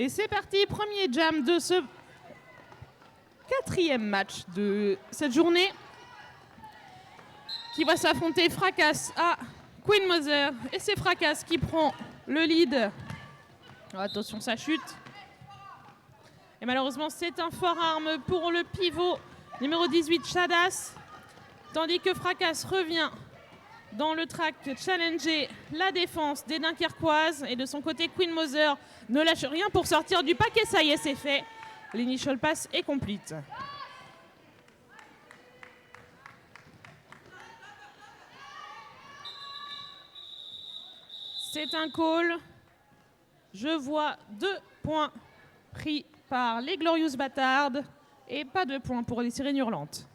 Et c'est parti, premier jam de ce quatrième match de cette journée qui va s'affronter Fracas à Queen Mother. Et c'est Fracas qui prend le lead. Oh, attention, ça chute. Et malheureusement, c'est un fort arme pour le pivot numéro 18, Shadas. Tandis que Fracas revient dans le track challenger la défense des Dunkerquoises. Et de son côté, Queen Mother ne lâche rien pour sortir du paquet. Ça y est, c'est fait. L'initial pass est complete. C'est un call. Je vois 2 points pris par les Glorious Bastards et pas de points pour les Sirènes Hurlantes.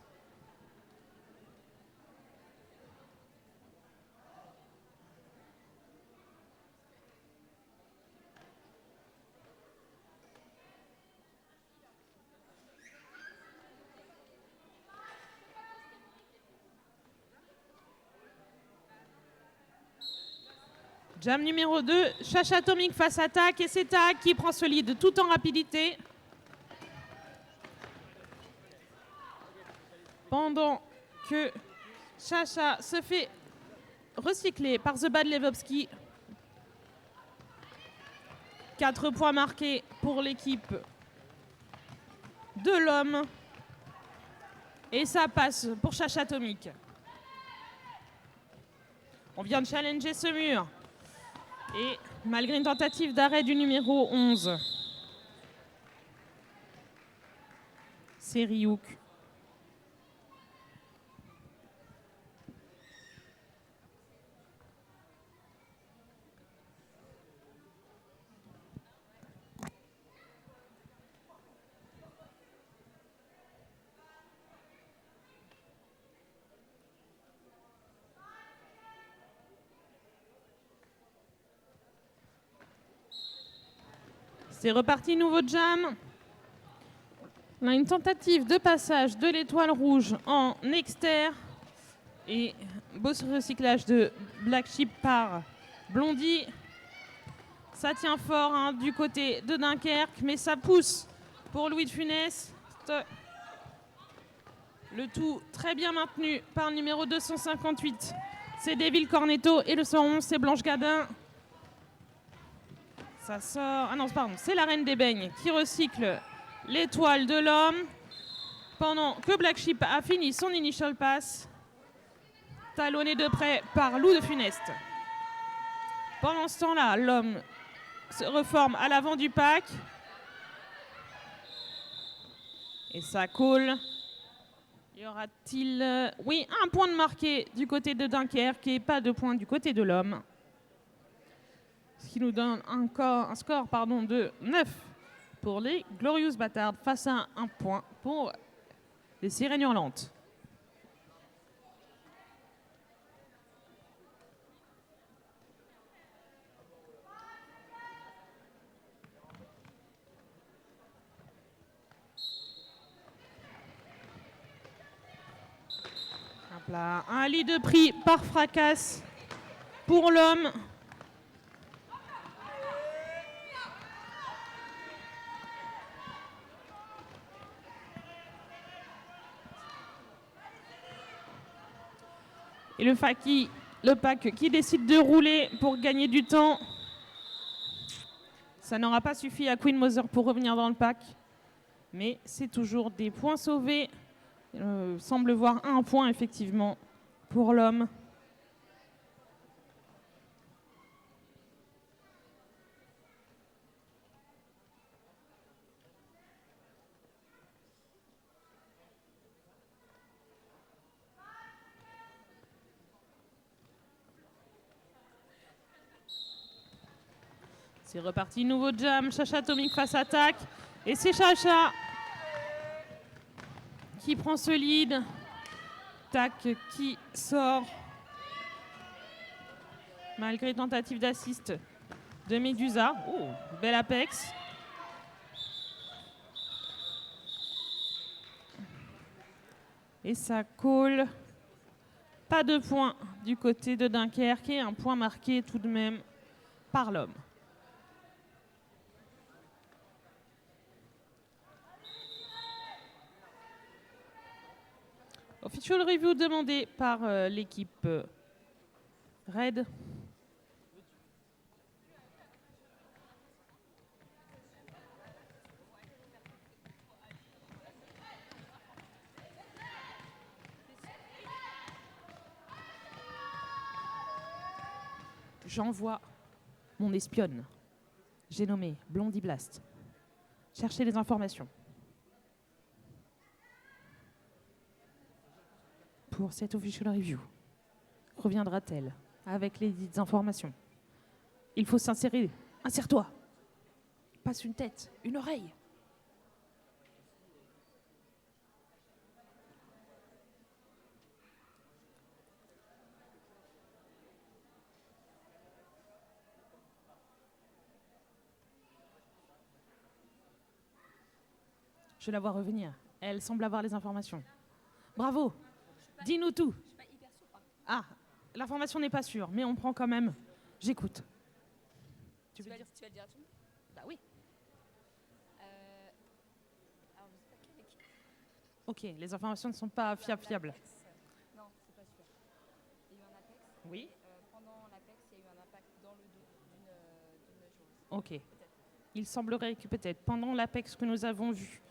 Jam numéro 2, Chacha Atomic face à Tac et c'est Tac qui prend ce lead tout en rapidité. Pendant que Chacha se fait recycler par The Bad Levovski. 4 points marqués pour l'équipe de l'homme. Et ça passe pour Chacha Atomic. On vient de challenger ce mur. Et malgré une tentative d'arrêt du numéro 11, c'est Ryuk. C'est reparti, nouveau jam. On a une tentative de passage de l'étoile rouge en exter. Et beau recyclage de Black Sheep par Blondie. Ça tient fort hein, du côté de Dunkerque, mais ça pousse pour Louis de Funès. Le tout très bien maintenu par le numéro 258. C'est Devil Cornetto et le 111, c'est Blanche Gadin. Ça sort... Ah non, pardon, c'est la Reine des Beignes qui recycle l'étoile de l'homme. Pendant que Black Sheep a fini son initial pass. Talonné de près par Lou de Funeste. Pendant ce temps-là, l'homme se reforme à l'avant du pack. Et ça coule. Y aura-t-il... Oui, un point de marqué du côté de Dunkerque et pas de point du côté de l'homme. Ce qui nous donne encore un score de 9 pour les Glorious Bastards face à un point pour les Sirènes Hurlantes. Hop là, un lead pris par Fracas pour l'homme. Et le pack qui décide de rouler pour gagner du temps. Ça n'aura pas suffi à Queen Mother pour revenir dans le pack. Mais c'est toujours des points sauvés. Semble voir un point effectivement pour l'homme. C'est reparti, nouveau jam, Chacha Atomic face à Tac. Et c'est Chacha qui prend ce lead. Tac qui sort. Malgré tentative d'assist de Medusa. Oh, bel apex. Et ça colle. Pas de points du côté de Dunkerque et un point marqué tout de même par l'homme. Official review demandé par l'équipe Red. J'envoie mon espionne. J'ai nommé Blondie Blast. Cherchez les informations. Pour cette official review, reviendra-t-elle avec les dites informations? Il faut s'insérer. Insère-toi. Passe une tête, une oreille. Je la vois revenir. Elle semble avoir les informations. Bravo. Dis-nous tout. Ah, l'information n'est pas sûre, mais on prend quand même. J'écoute. Tu vas le dire à tout le monde? Bah oui. Alors, je sais pas quelle équipe. Ok, les informations ne sont pas fiables. Non, c'est pas sûr. Il y a eu un Apex. Oui. Pendant l'Apex, il y a eu un impact dans le dos d'une joueuse. Ok. Peut-être. Il semblerait que peut-être pendant l'Apex que nous avons vu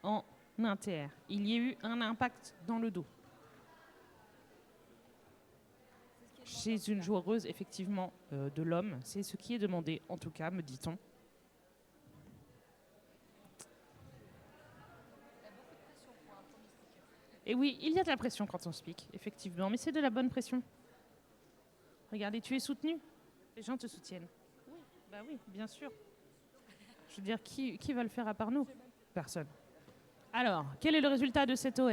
en inter, il y ait eu un impact dans le dos. Chez une joueuse, effectivement, de l'homme. C'est ce qui est demandé, en tout cas, me dit-on. Il y a beaucoup de pression pour un premier sticker. Et oui, il y a de la pression quand on speak, effectivement, mais c'est de la bonne pression. Regardez, tu es soutenu. Les gens te soutiennent. Oui, bah oui, bien sûr. Je veux dire, qui va le faire à part nous? Personne. Alors, quel est le résultat de cette OR?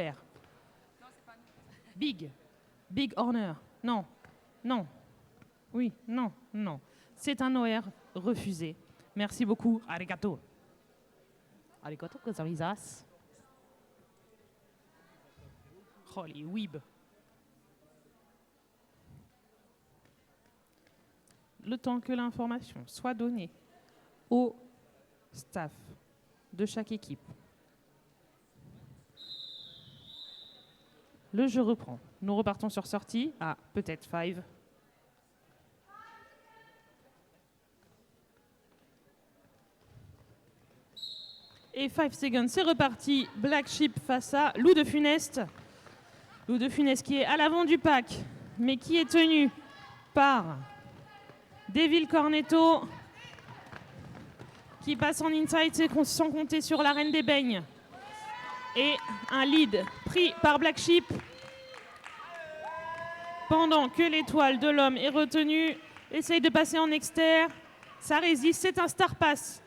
Non, c'est pas nous. Big Horner. Non. Non. Oui, non, non. C'est un OR refusé. Merci beaucoup. Arigato. Arigato gozaimasu. Holy weeb. Le temps que l'information soit donnée au staff de chaque équipe. Le jeu reprend. Nous repartons sur sortie à peut-être 5. Et 5 seconds, c'est reparti. Black Sheep face à Loup de Funeste. Loup de Funeste qui est à l'avant du pack, mais qui est tenu par Devil Cornetto, qui passe en inside sans compter sur la Reine des Beignes. Et un lead pris par Black Sheep pendant que l'étoile de l'homme est retenue. Essaye de passer en exter. Ça résiste. C'est un star pass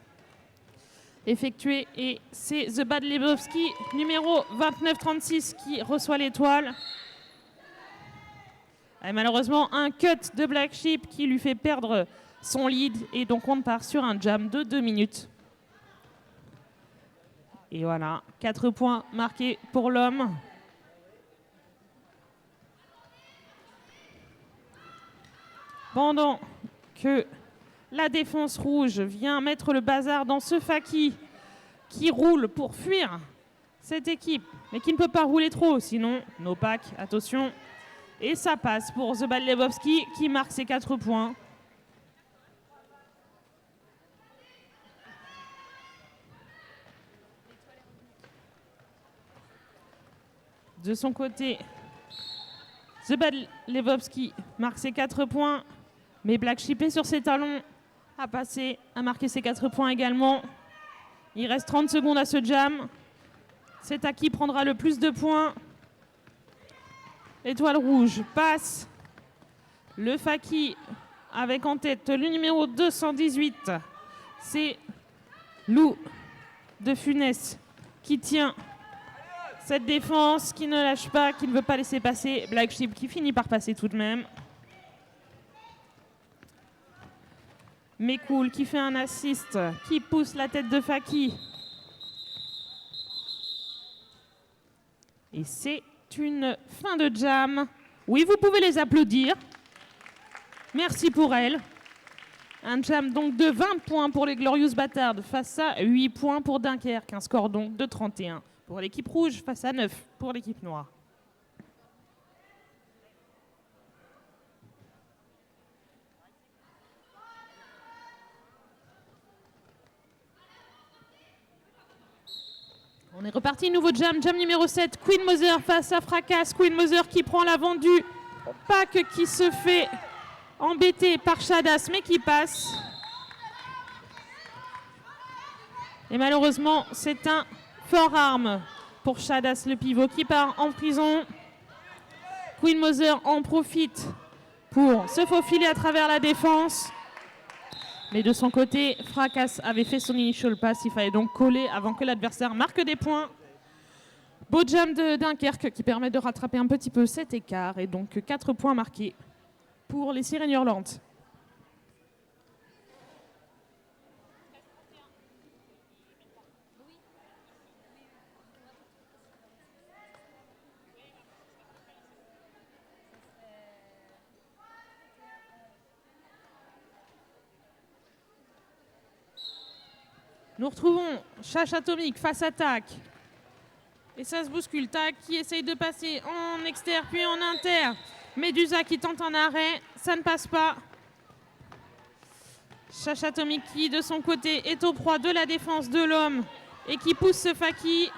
effectué. Et c'est The Bad Lebowski, numéro 2936, qui reçoit l'étoile. Et malheureusement, un cut de Black Sheep qui lui fait perdre son lead. Et donc on part sur un jam de 2 minutes. Et voilà, 4 points marqués pour l'homme. Pendant que la défense rouge vient mettre le bazar dans ce Faki qui roule pour fuir cette équipe, mais qui ne peut pas rouler trop, sinon, no pack, attention. Et ça passe pour The Bad Lebowski qui marque ses 4 points. De son côté, The Bad Lebowski marque ses 4 points, mais Black Sheep est sur ses talons, a marqué ses 4 points également. Il reste 30 secondes à ce jam. C'est à qui prendra le plus de points. L'étoile rouge passe. Le Faki avec en tête le numéro 218. C'est Loup de Funès qui tient cette défense, qui ne lâche pas, qui ne veut pas laisser passer. Black Sheep qui finit par passer tout de même. Mais cool, qui fait un assist, qui pousse la tête de Faki. Et c'est une fin de jam. Oui, vous pouvez les applaudir. Merci pour elle. Un jam donc de 20 points pour les Glorious Bastards face à 8 points pour Dunkerque. Un score donc de 31 pour l'équipe rouge face à 9 pour l'équipe noire. On est reparti, nouveau jam, jam numéro 7, Queen Mother face à Fracas. Queen Mother qui prend l'avant du pack, qui se fait embêter par Shadas, mais qui passe. Et malheureusement, c'est un forearm pour Shadas, le pivot, qui part en prison. Queen Mother en profite pour se faufiler à travers la défense. Mais de son côté, Fracas avait fait son initial pass. Il fallait donc coller avant que l'adversaire marque des points. Beau jam de Dunkerque qui permet de rattraper un petit peu cet écart. Et donc 4 points marqués pour les Sirènes Hurlantes. Nous retrouvons Chash Atomique face à Tac. Et ça se bouscule. Tac qui essaye de passer en exter puis en inter. Medusa qui tente un arrêt. Ça ne passe pas. Chash Atomique qui de son côté est au proie de la défense de l'homme et qui pousse ce Faki.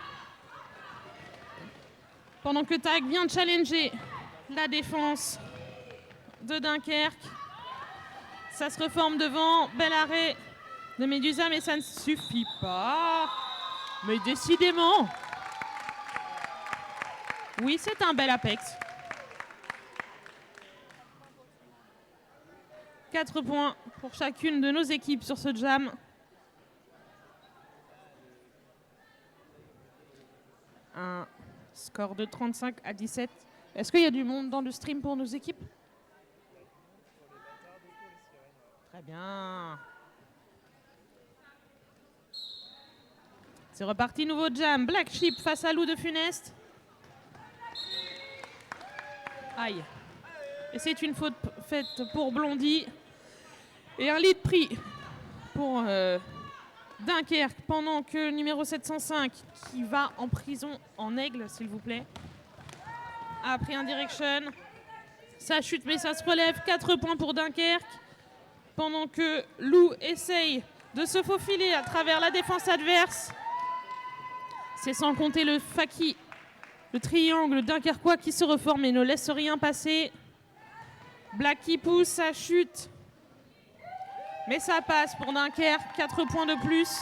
Pendant que Tac vient challenger la défense de Dunkerque. Ça se reforme devant. Bel arrêt de Medusa, mais ça ne suffit pas. Mais décidément. Oui, c'est un bel Apex. 4 points pour chacune de nos équipes sur ce jam. Un score de 35-17. Est-ce qu'il y a du monde dans le stream pour nos équipes? Très bien. C'est reparti, nouveau jam. Black Sheep face à Loup de Funeste. Aïe. Et c'est une faute faite pour Blondie. Et un lead pris pour Dunkerque pendant que le numéro 705, qui va en prison en aigle, s'il vous plaît, a pris un direction. Ça chute, mais ça se relève. 4 points pour Dunkerque. Pendant que Lou essaye de se faufiler à travers la défense adverse. C'est sans compter le Faki, le triangle dunkerquois qui se reforme et ne laisse rien passer. Black qui pousse, ça chute. Mais ça passe pour Dunkerque, 4 points de plus.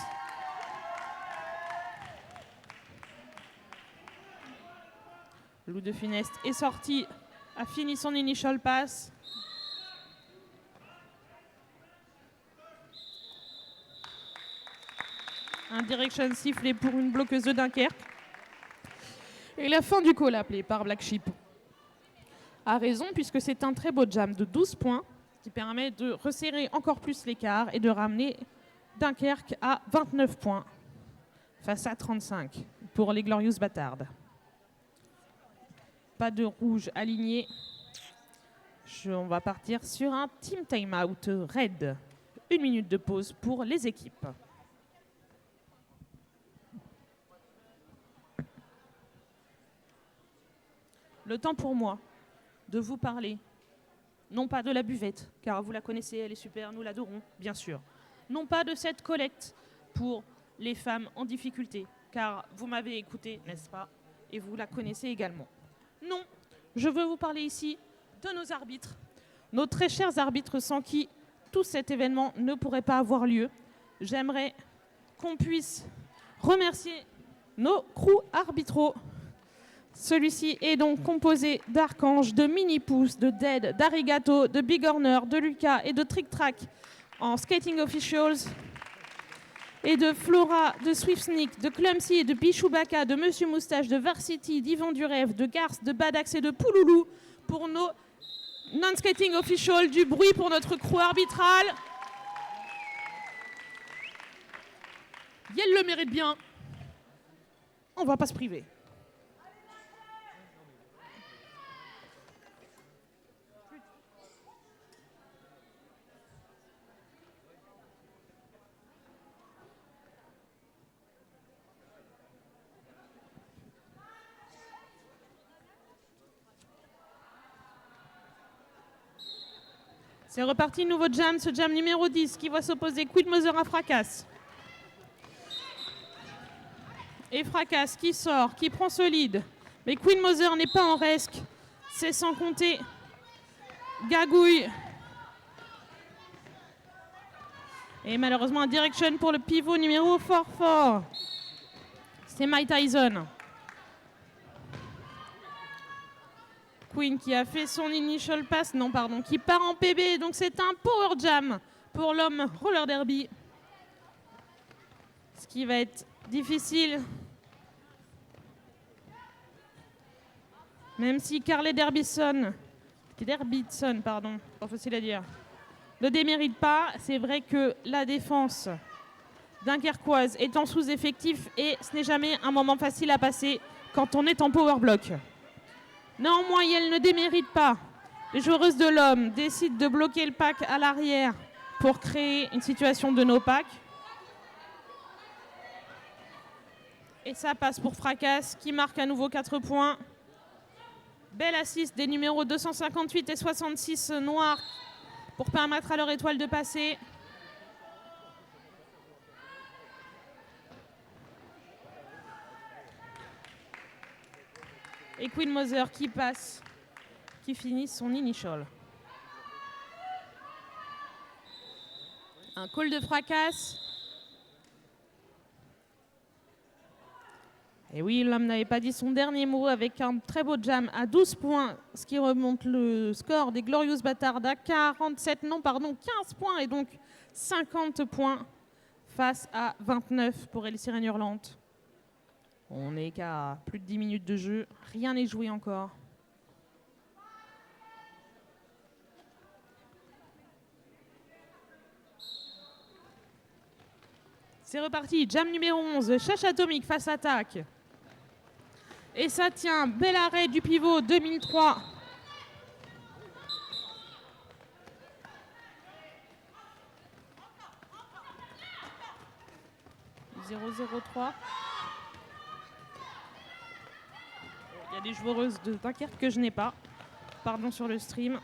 Loup de Funeste est sorti, a fini son initial pass. Un direction sifflé pour une bloqueuse de Dunkerque. Et la fin du call appelé par Black Sheep. A raison, puisque c'est un très beau jam de 12 points qui permet de resserrer encore plus l'écart et de ramener Dunkerque à 29 points face à 35 pour les Glorious Bâtardes. Pas de rouge aligné. On va partir sur un team timeout red. 1 minute de pause pour les équipes. Le temps pour moi de vous parler, non pas de la buvette, car vous la connaissez, elle est super, nous l'adorons, bien sûr. Non pas de cette collecte pour les femmes en difficulté, car vous m'avez écouté, n'est-ce pas, et vous la connaissez également. Non, je veux vous parler ici de nos arbitres, nos très chers arbitres sans qui tout cet événement ne pourrait pas avoir lieu. J'aimerais qu'on puisse remercier nos crews arbitraux. Celui-ci est donc composé d'Archange, de Mini-Pouce, de Dead, d'Arigato, de Big Horner, de Lucas et de Trick Track en Skating Officials, et de Flora, de Swift Sneak, de Clumsy et de Bichubaka, de Monsieur Moustache, de Varsity, d'Yvan du Rêve, de Garth, de Badax et de Pouloulou pour nos non-skating officials. Du bruit pour notre crew arbitral. Yel le mérite bien. On va pas se priver. C'est reparti, nouveau jam, ce jam numéro 10 qui va s'opposer Queen Mother à Fracas. Et Fracas qui sort, qui prend ce lead. Mais Queen Mother n'est pas en resque. C'est sans compter Gagouille. Et malheureusement, un direction pour le pivot numéro fort. C'est Mike Tyson. Queen qui a fait son initial pass, qui part en PB. Donc c'est un power jam pour l'homme roller derby. Ce qui va être difficile. Même si Carly Derbitson, pas facile à dire, ne démérite pas, c'est vrai que la défense dunkerquoise est en sous-effectif et ce n'est jamais un moment facile à passer quand on est en power block. Néanmoins, elle ne démérite pas. Les joueuses de l'homme décident de bloquer le pack à l'arrière pour créer une situation de no-pack. Et ça passe pour Fracas qui marque à nouveau 4 points. Belle assist des numéros 258 et 66 noirs pour permettre à leur étoile de passer. Et Queen Mother qui passe, qui finit son initial. Un call de Fracas. Et oui, l'homme n'avait pas dit son dernier mot avec un très beau jam à 12 points, ce qui remonte le score des Glorious Bastards à 15 points et donc 50 points face à 29 pour El Sirène Hurlante. On n'est qu'à plus de 10 minutes de jeu, rien n'est joué encore. C'est reparti, jam numéro 11, Chache Atomique face attaque. Et ça tient, bel arrêt du pivot 2003. « 0-0-3 ». Il y a des joueuses de Dunkerque que je n'ai pas. Pardon sur le stream.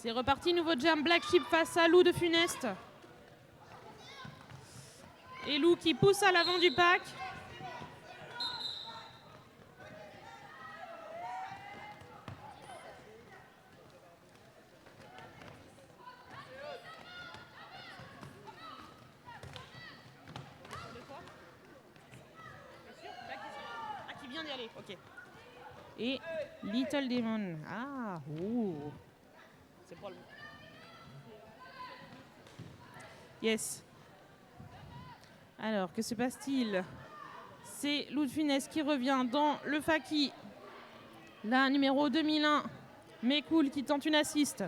C'est reparti, nouveau jam, Black Sheep face à Lou de Funeste. Et Lou qui pousse à l'avant du pack. Ah, qui vient d'y aller, ok. Et Little Demon. Ah, oh. C'est pour le... Yes. Alors, que se passe-t-il? C'est Lou de Funeste qui revient dans le Faki. La numéro 2001, Mekoul qui tente une assist.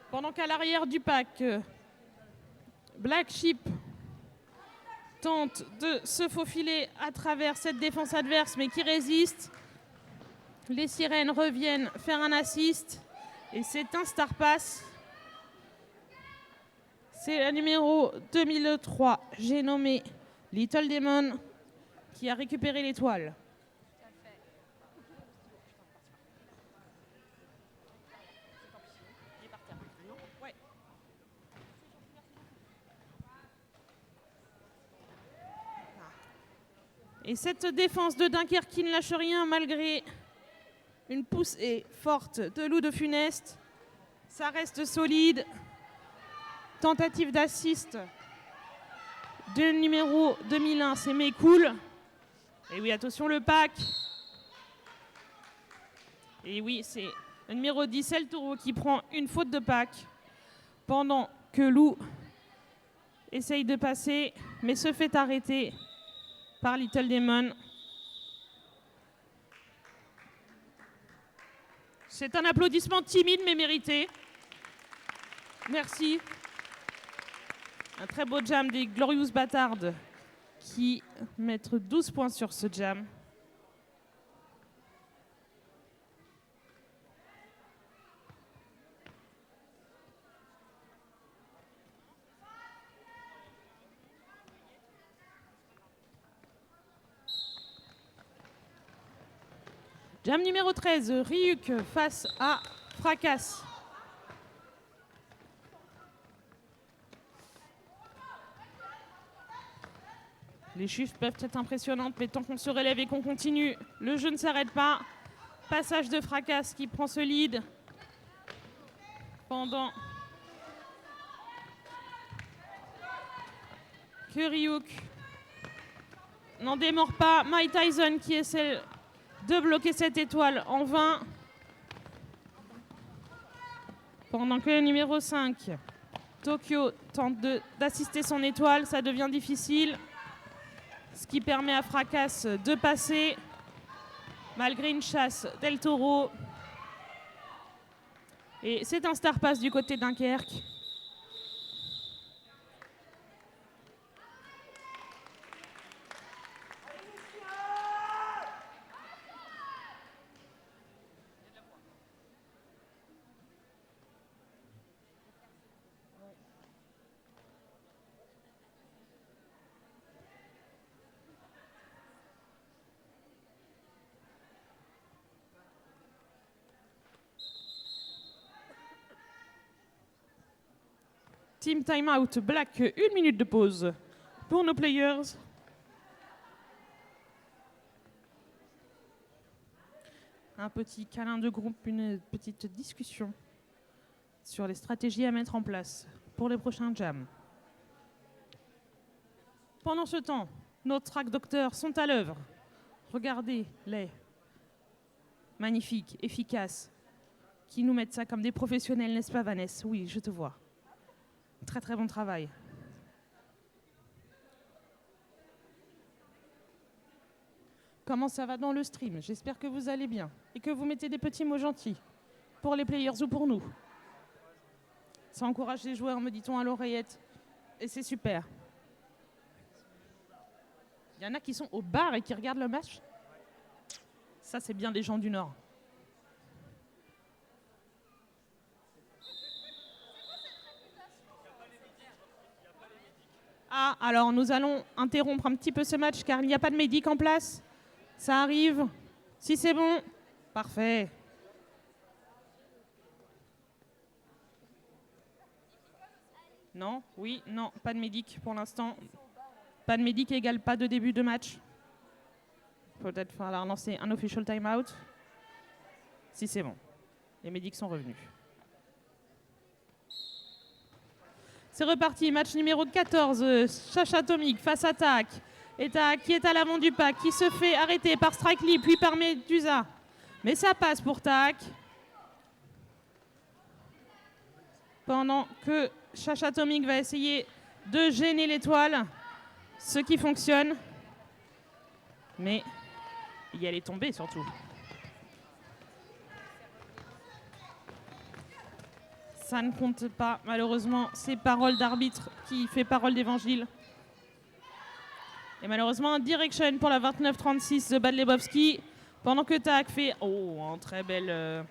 Pendant qu'à l'arrière du pack, Black Sheep tente de se faufiler à travers cette défense adverse, mais qui résiste. Les sirènes reviennent faire un assist. Et c'est un star pass. C'est la numéro 2003, j'ai nommé Little Demon, qui a récupéré l'étoile. Et cette défense de Dunkerque qui ne lâche rien malgré une poussée forte de Lou de Funeste. Ça reste solide. Tentative d'assist de numéro 2001, c'est Mekoul. Et oui, attention le pack. Et oui, c'est le numéro 10, El Toro, qui prend une faute de pack pendant que Lou essaye de passer, mais se fait arrêter par Little Demon. C'est un applaudissement timide mais mérité. Merci. Un très beau jam des Glorious Bâtards qui mettent 12 points sur ce jam. Jam numéro 13, Ryuk face à Fracas. Les chiffres peuvent être impressionnantes, mais tant qu'on se relève et qu'on continue, le jeu ne s'arrête pas. Passage de Fracas qui prend ce lead pendant que Ryuk n'en démord pas. Mike Tyson qui essaie de bloquer cette étoile en vain. Pendant que le numéro 5, Tokyo, tente d'assister son étoile, ça devient difficile. Ce qui permet à Fracas de passer, malgré une chasse d'El Toro. Et c'est un star pass du côté de Dunkerque. Team timeout Black, 1 minute de pause pour nos players. Un petit câlin de groupe, une petite discussion sur les stratégies à mettre en place pour les prochains jams. Pendant ce temps, nos track docteurs sont à l'œuvre. Regardez-les. Magnifiques, efficaces, qui nous mettent ça comme des professionnels, n'est-ce pas Vanessa? Oui, je te vois. Très très bon travail. Comment ça va dans le stream? J'espère que vous allez bien et que vous mettez des petits mots gentils pour les players ou pour nous. Ça encourage les joueurs, me dit-on à l'oreillette, et c'est super. Il y en a qui sont au bar et qui regardent le match. Ça, c'est bien des gens du Nord. Ah, alors nous allons interrompre un petit peu ce match car il n'y a pas de médic en place. Ça arrive. Si c'est bon, parfait. Non, oui, non, pas de médic pour l'instant. Pas de médic égale pas de début de match. Peut-être falloir lancer un official timeout. Si c'est bon. Les médics sont revenus. C'est reparti, match numéro 14, Chacha Atomic face à Tak. Et Tak qui est à l'avant du pack, qui se fait arrêter par Strike Lee, puis par Medusa. Mais ça passe pour Tak. Pendant que Chacha Atomic va essayer de gêner l'étoile, ce qui fonctionne. Mais elle est tombée surtout. Ça ne compte pas, malheureusement, c'est parole d'arbitre qui fait parole d'évangile. Et malheureusement, direction pour la 29-36 de Bad Lebowski, pendant que Tak fait une très belle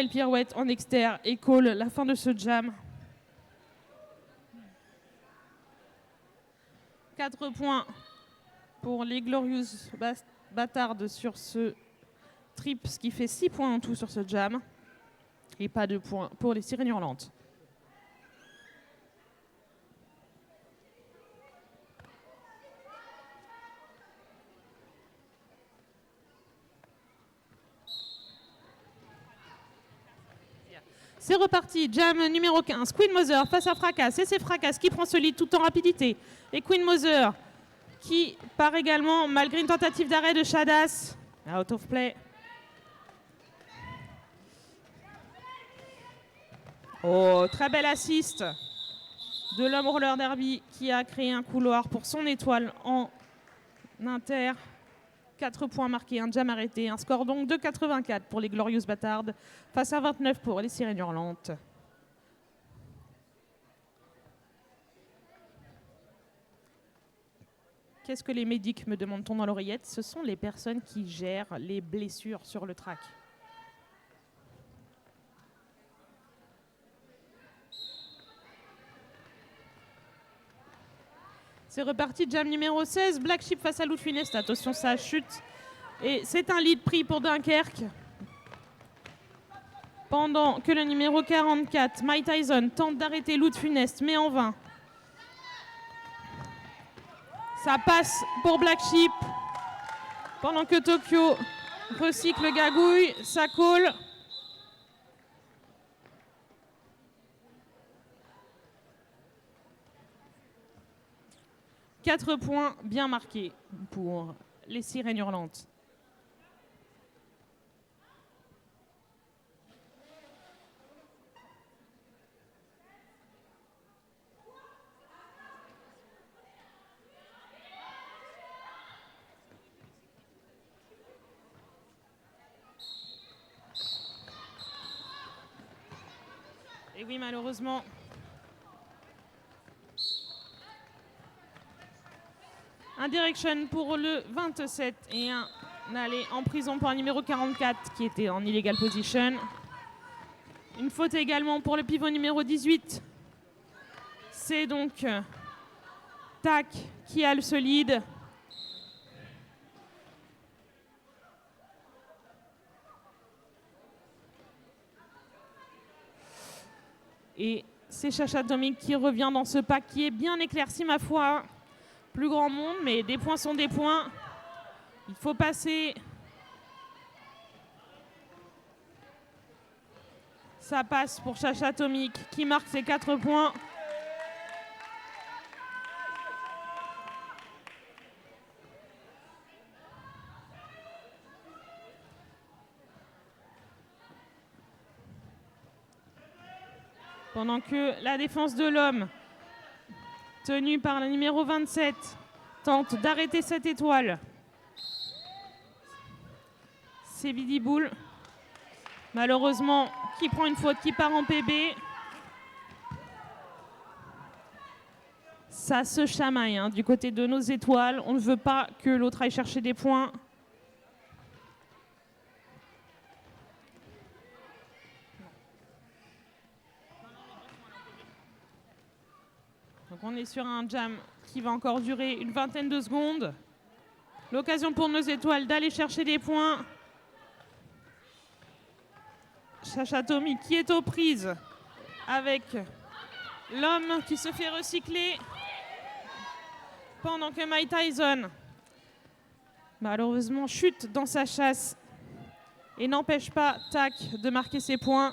pirouette en externe et call la fin de ce jam. 4 points pour les Glorious Bâtards sur ce trip, ce qui fait 6 points en tout sur ce jam. Et pas de points pour les Sirènes Hurlantes. C'est reparti, jam numéro 15, Queen Mother face à Fracas. Et c'est Fracas qui prend ce lead tout en rapidité. Et Queen Mother qui part également malgré une tentative d'arrêt de Shadas. Out of play. Oh, très belle assist de l'homme roller derby qui a créé un couloir pour son étoile en inter. 4 points marqués, un jam arrêté, un score donc de 84 pour les Glorious Bâtards face à 29 pour les Sirènes Hurlantes. Qu'est-ce que les médics, me demande-t-on dans l'oreillette? Ce sont les personnes qui gèrent les blessures sur le track. C'est reparti, jam numéro 16, Black Sheep face à Loup de Funeste. Attention, ça chute. Et c'est un lead pris pour Dunkerque. Pendant que le numéro 44, Mike Tyson, tente d'arrêter Loup de Funeste, mais en vain. Ça passe pour Black Sheep. Pendant que Tokyo recycle Gagouille, ça colle. Quatre points bien marqués pour les Sirènes Hurlantes. Et oui, malheureusement, un direction pour le 27 et un aller en prison pour un numéro 44 qui était en illegal position. Une faute également pour le pivot numéro 18. C'est donc Tac qui a le solide. Et c'est Chacha Atomic qui revient dans ce pack qui est bien éclairci, ma foi. Plus grand monde, mais des points sont des points. Il faut passer. Ça passe pour Chacha Atomic qui marque ses 4 points. Pendant que la défense de l'homme, tenue par le numéro 27, tente d'arrêter cette étoile. C'est Vidi Bull, malheureusement, qui prend une faute, qui part en PB. Ça se chamaille hein, du côté de nos étoiles. On ne veut pas que l'autre aille chercher des points. Donc on est sur un jam qui va encore durer une vingtaine de secondes. L'occasion pour nos étoiles d'aller chercher des points. Chacha Atomic qui est aux prises avec l'homme qui se fait recycler. Pendant que Mike Tyson, malheureusement, chute dans sa chasse et n'empêche pas Tac de marquer ses points.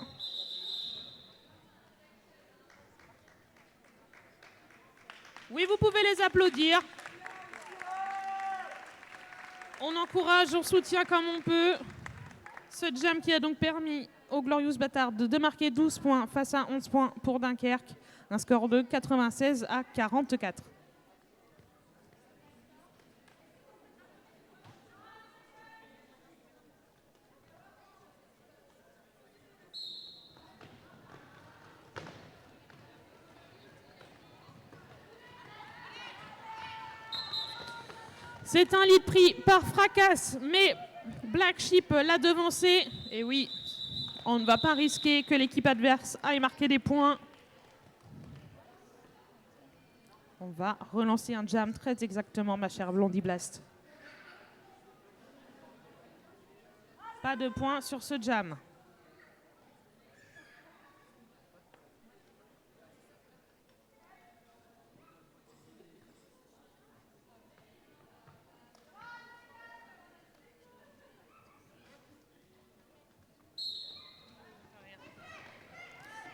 Oui, vous pouvez les applaudir. On encourage, on soutient comme on peut. Ce jam qui a donc permis aux Glorious Bâtards de marquer 12 points face à 11 points pour Dunkerque. Un score de 96 à 44. C'est un lead pris par Fracasse, mais Black Sheep l'a devancé. Et oui, on ne va pas risquer que l'équipe adverse aille marquer des points. On va relancer un jam très exactement, ma chère Blondie Blast. Pas de points sur ce jam.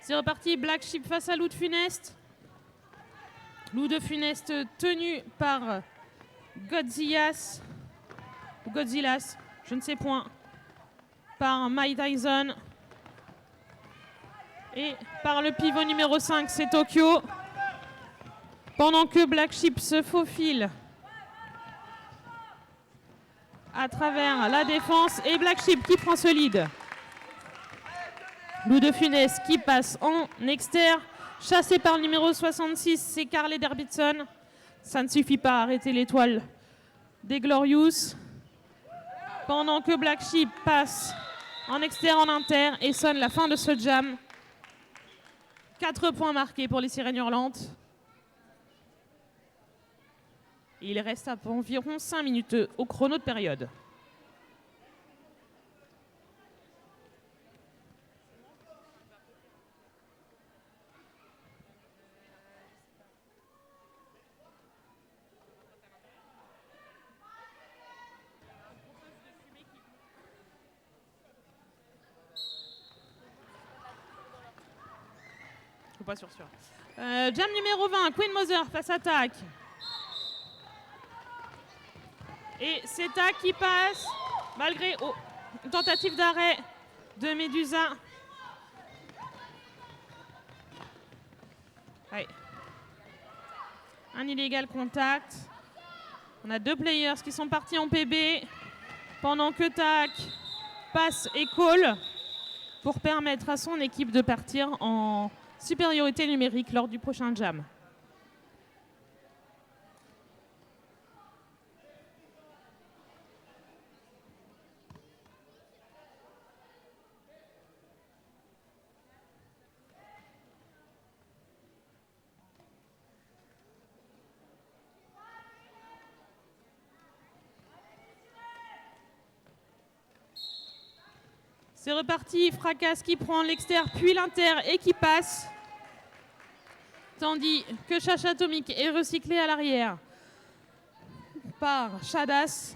C'est reparti, Black Sheep face à Loup de Funeste. Loup de Funeste tenu par Godzillas, je ne sais point, par Mike Tyson. Et par le pivot numéro 5, c'est Tokyo. Pendant que Black Sheep se faufile à travers la défense et Black Sheep qui prend ce lead. Lou de Funès qui passe en externe, chassé par le numéro 66, c'est Carly Derbitson. Ça ne suffit pas à arrêter l'étoile des Glorious. Pendant que Black Sheep passe en externe, en inter et sonne la fin de ce jam. 4 points marqués pour les Sirènes Hurlantes. Il reste à environ 5 minutes au chrono de période. Pas sûr. Jam numéro 20, Queen Mother face à Tac. Et c'est Tac qui passe, malgré une tentative d'arrêt de Medusa. Ouais. Un illégal contact. On a 2 players qui sont partis en PB, pendant que Tac passe et call pour permettre à son équipe de partir en supériorité numérique lors du prochain jam. C'est reparti, Fracasse qui prend l'extérieur puis l'inter et qui passe. Tandis que Chacha Atomic est recyclé à l'arrière par Shadas.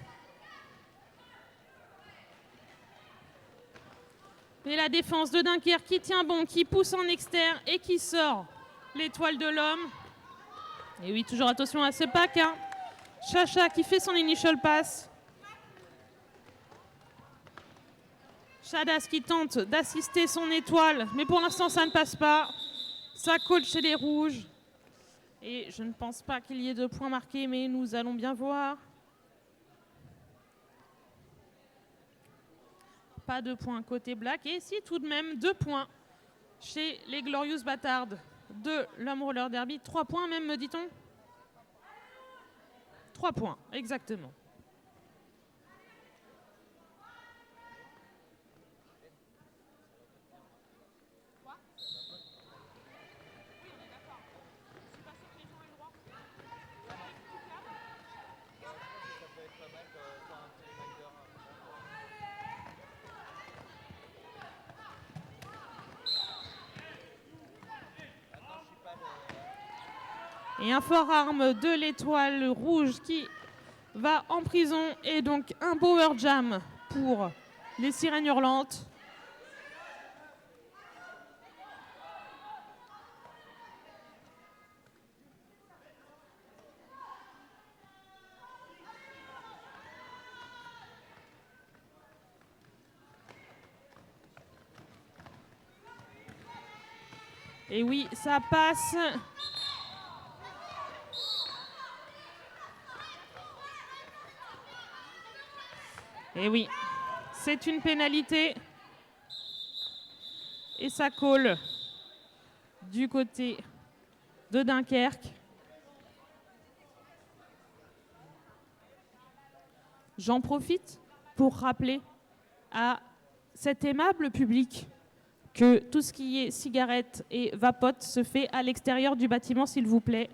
Et la défense de Dunkerque qui tient bon, qui pousse en externe et qui sort l'étoile de l'homme. Et oui, toujours attention à ce pack. Hein. Chacha qui fait son initial pass. Shadas qui tente d'assister son étoile, mais pour l'instant ça ne passe pas. Ça colle chez les rouges. Et je ne pense pas qu'il y ait de points marqués, mais nous allons bien voir. Pas de points côté Black. Et si tout de même 2 points chez les Glorious Battards de l'Homme Roller Derby. 3 points même, me dit-on 3 points, exactement. Et un fort arme de l'étoile rouge qui va en prison. Et donc un power jam pour les Sirènes Hurlantes. Et oui, ça passe. Et oui, c'est une pénalité. Et ça colle du côté de Dunkerque. J'en profite pour rappeler à cet aimable public que tout ce qui est cigarettes et vapote se fait à l'extérieur du bâtiment, s'il vous plaît.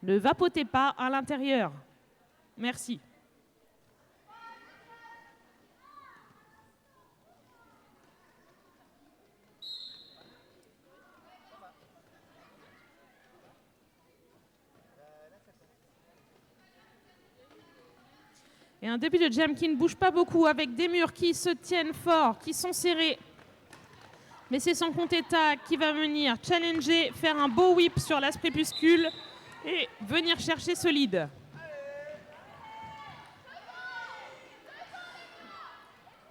Ne vapotez pas à l'intérieur. Merci. Et un début de jam qui ne bouge pas beaucoup, avec des murs qui se tiennent fort, qui sont serrés. Mais c'est son compte Tac qui va venir challenger, faire un beau whip sur l'as prépuscule et venir chercher ce lead.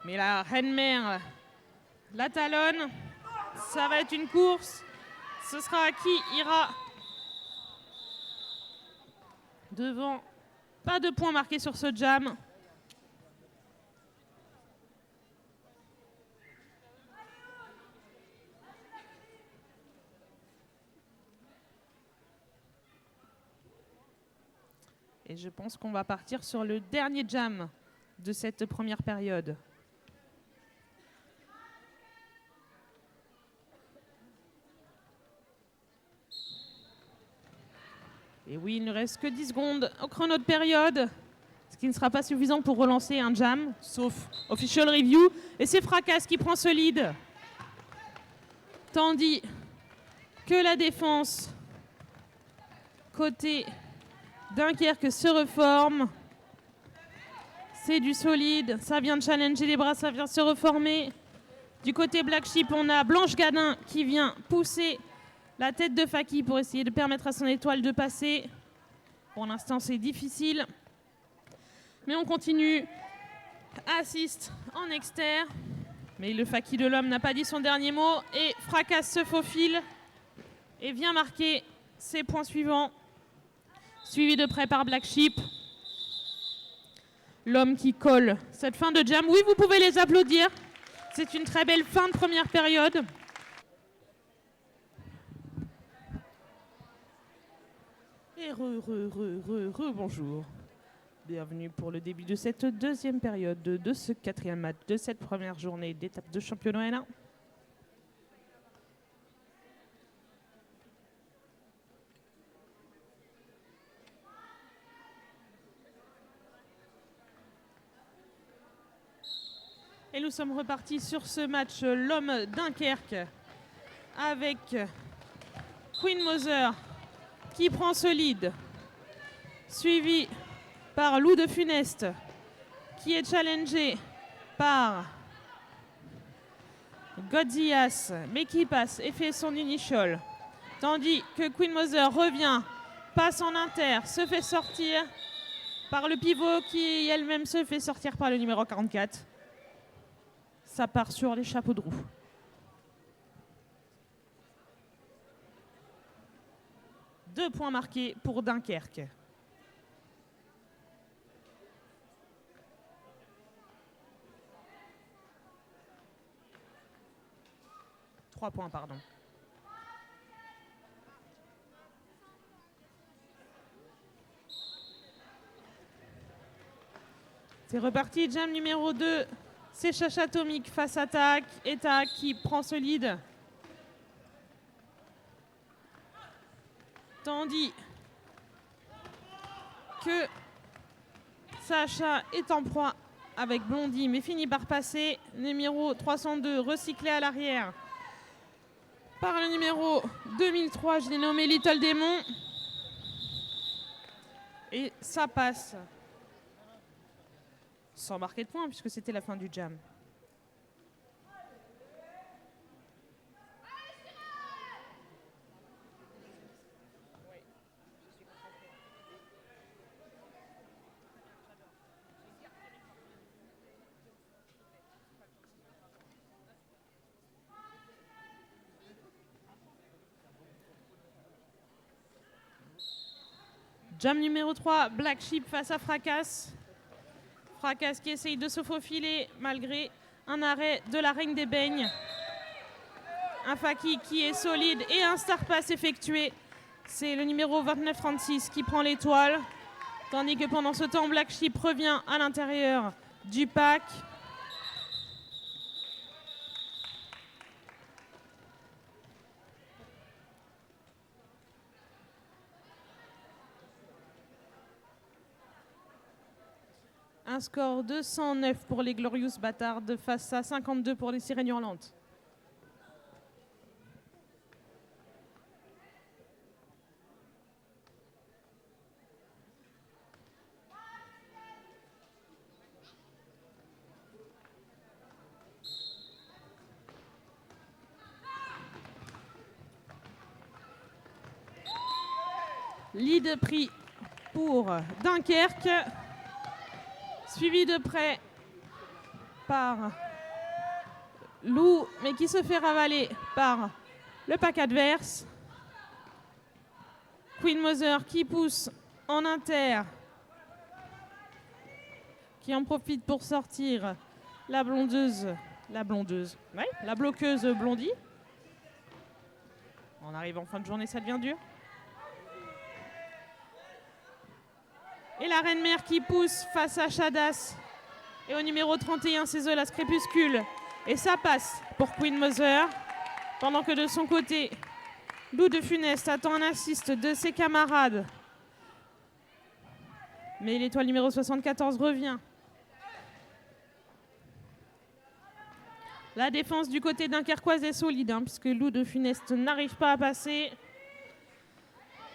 Mais la reine-mère la talonne. Ça va être une course. Ce sera qui ira devant. Pas de points marqués sur ce jam. je pense qu'on va partir sur le dernier jam de cette première période. Et oui, il ne reste que 10 secondes au chrono de période, ce qui ne sera pas suffisant pour relancer un jam, sauf official review. Et c'est Fracas qui prend ce lead. Tandis que la défense côté Dunkerque se reforme. C'est du solide, ça vient de challenger les bras, ça vient se reformer. Du côté Black Sheep, on a Blanche Gadin qui vient pousser la tête de Faki pour essayer de permettre à son étoile de passer. Pour l'instant, c'est difficile. Mais on continue. Assist en externe. Mais le Faki de l'homme n'a pas dit son dernier mot. Et Fracas se faufile et vient marquer ses points suivants. Suivi de près par Black Sheep. L'homme qui colle cette fin de jam. Oui, vous pouvez les applaudir. C'est une très belle fin de première période. Et bonjour. Bienvenue pour le début de cette deuxième période de ce quatrième match de cette première journée d'étape de championnat N1. Et nous sommes repartis sur ce match, l'homme Dunkerque, avec Queen Mother qui prend ce lead, suivi par Lou de Funeste, qui est challengé par Godzias, mais qui passe et fait son initial. Tandis que Queen Mother revient, passe en inter, se fait sortir par le pivot qui elle-même se fait sortir par le numéro 44. Ça part sur les chapeaux de roue. Deux points marqués pour Dunkerque. Trois points, pardon. C'est reparti, jam numéro 2. C'est Chacha Atomique face à Taak. Et Taak qui prend ce lead. Tandis que Sacha est en proie avec Blondie, mais finit par passer. Numéro 302 recyclé à l'arrière par le numéro 2003, je l'ai nommé Little Demon. Et ça passe sans marquer de points puisque c'était la fin du jam. Jam numéro 3, Black Sheep face à Fracas. Fracas qui essaye de se faufiler malgré un arrêt de la Reine des Beignes. Un Faki qui est solide et un star pass effectué. C'est le numéro 29-36 qui prend l'étoile. Tandis que pendant ce temps, Black Sheep revient à l'intérieur du pack. Un score de 109 pour les Glorious Bâtards face à 52 pour les Sirènes Hurlantes. Lead pris pour Dunkerque. Suivi de près par Lou, mais qui se fait ravaler par le pack adverse. Queen Mother qui pousse en inter, qui en profite pour sortir la bloqueuse Blondie. On arrive en fin de journée, ça devient dur. Et la Reine-Mère qui pousse face à Chadas. Et au numéro 31, c'est Zolas Crépuscule. Et ça passe pour Queen Mother. Pendant que de son côté, Lou de Funeste attend un assist de ses camarades. Mais l'étoile numéro 74 revient. La défense du côté dunkerquoise est solide, puisque Lou de Funeste n'arrive pas à passer.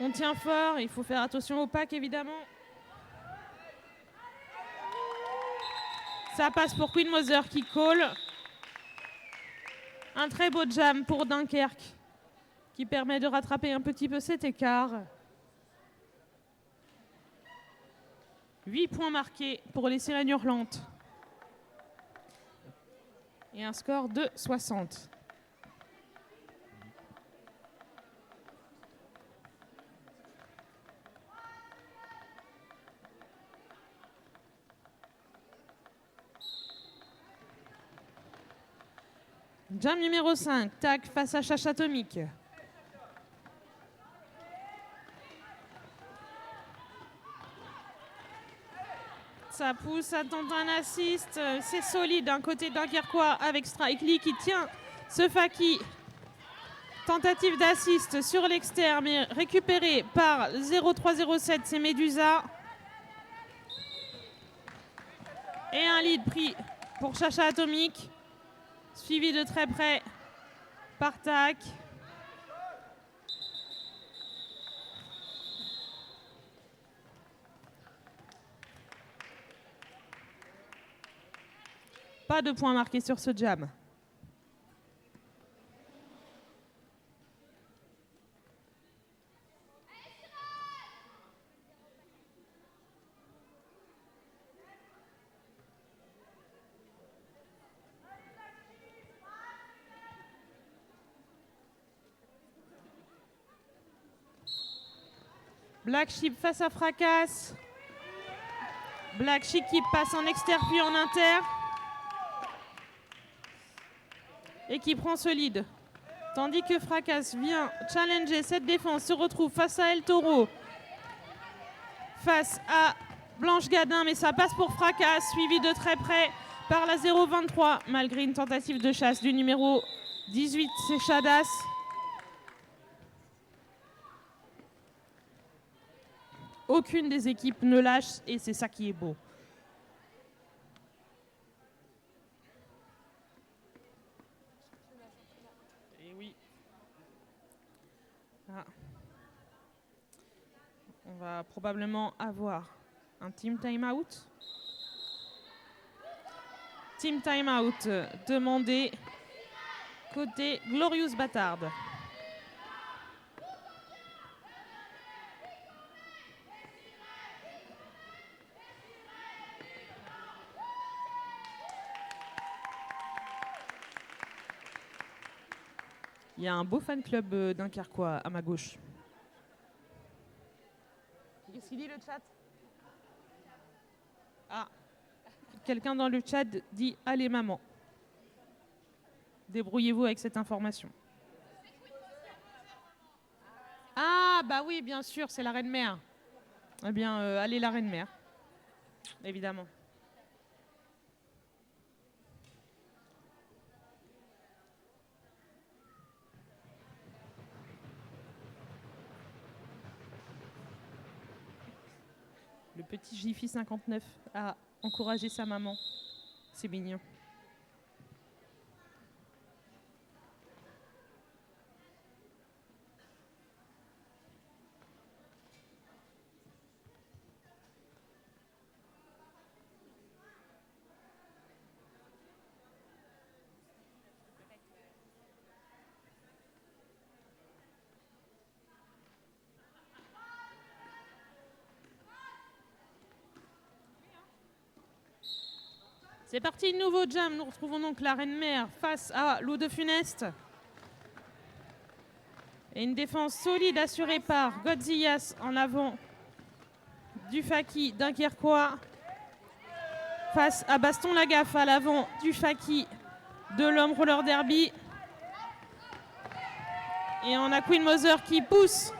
On tient fort, il faut faire attention au pack évidemment. Ça passe pour Queen Mother qui call. Un très beau jam pour Dunkerque qui permet de rattraper un petit peu cet écart. 8 points marqués pour les Sirènes Hurlantes. Et un score de 60. Jam numéro 5, tac face à Chacha Atomique. Ça pousse, ça tente un assist. C'est solide d'un côté dunkerquois avec Strike Lee qui tient ce Faki. Tentative d'assist sur l'externe, mais récupéré par 0307, c'est Medusa. Et un lead pris pour Chacha Atomique, suivi de très près par Tac. Pas de points marqués sur ce jam. Black Sheep face à Fracas. Black Sheep qui passe en exter puis en inter. Et qui prend ce lead. Tandis que Fracas vient challenger cette défense, se retrouve face à El Toro. Face à Blanche Gadin, mais ça passe pour Fracas, suivi de très près par la 023, malgré une tentative de chasse du numéro 18, c'est Chadas. Aucune des équipes ne lâche et c'est ça qui est beau. Et oui. Ah. On va probablement avoir un team time-out. Team time-out demandé côté Glorious Bâtard. Il y a un beau fan club dunkerquois à ma gauche. Qu'est-ce qu'il dit le chat? Ah, quelqu'un dans le chat dit « Allez maman ». Débrouillez-vous avec cette information. Ah bah oui, bien sûr, c'est la Reine-Mère. Eh bien, allez la Reine-Mère, évidemment. Le petit Jiffy 59 a encouragé sa maman. C'est mignon. C'est parti, nouveau jam. Nous retrouvons donc la Reine-Mère face à Lou de Funeste. Et une défense solide assurée par Godzillas en avant du Faki dunkerquois. Face à Baston Lagaffe à l'avant du Faki de l'Homme Roller Derby. Et on a Queen Mother qui pousse.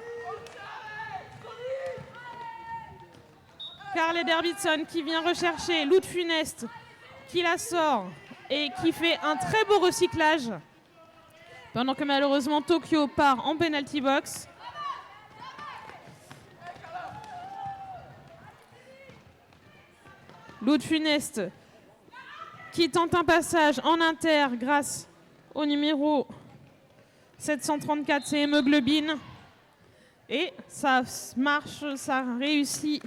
Carl Ederbitson qui vient rechercher Lou de Funeste, qui la sort et qui fait un très beau recyclage. Pendant que malheureusement Tokyo part en penalty box. Lou de Funeste qui tente un passage en inter grâce au numéro 734, c'est Hémoglobine. Et ça marche, ça réussit.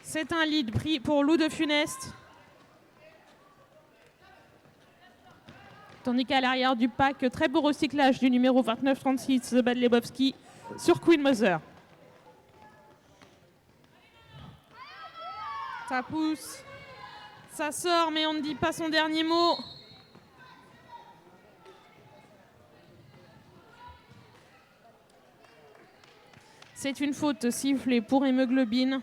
C'est un lead pris pour Lou de Funeste. Tandis qu'à l'arrière du pack, très beau recyclage du numéro 29-36, The Bad Lebowski, sur Queen Mother. Ça pousse, ça sort, mais on ne dit pas son dernier mot. C'est une faute sifflée pour Hémoglobine.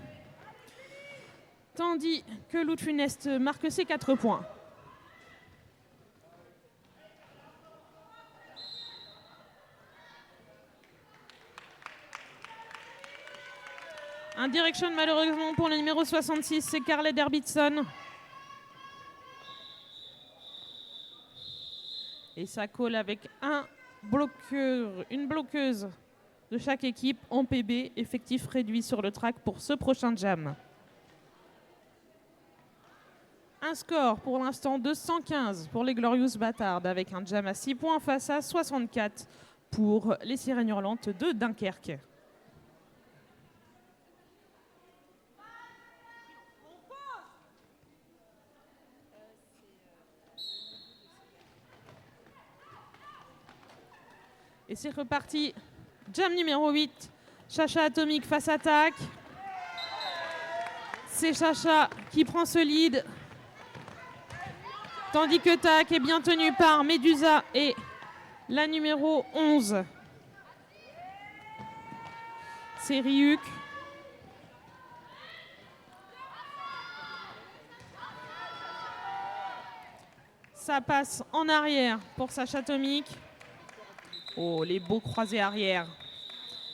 Tandis que Lou de Funeste marque ses 4 points. Un direction malheureusement pour le numéro 66, c'est Carl Ederbitson. Et ça colle avec une bloqueuse de chaque équipe en PB, effectif réduit sur le track pour ce prochain jam. Un score pour l'instant de 115 pour les Glorious Bâtards, avec un jam à 6 points face à 64 pour les Sirènes Hurlantes de Dunkerque. Et c'est reparti. Jam numéro 8. Chacha Atomique face attaque. C'est Chacha qui prend ce lead. Tandis que Tak est bien tenu par Medusa et la numéro 11. C'est Ryuk. Ça passe en arrière pour Chacha Atomique. Oh, les beaux croisés arrière.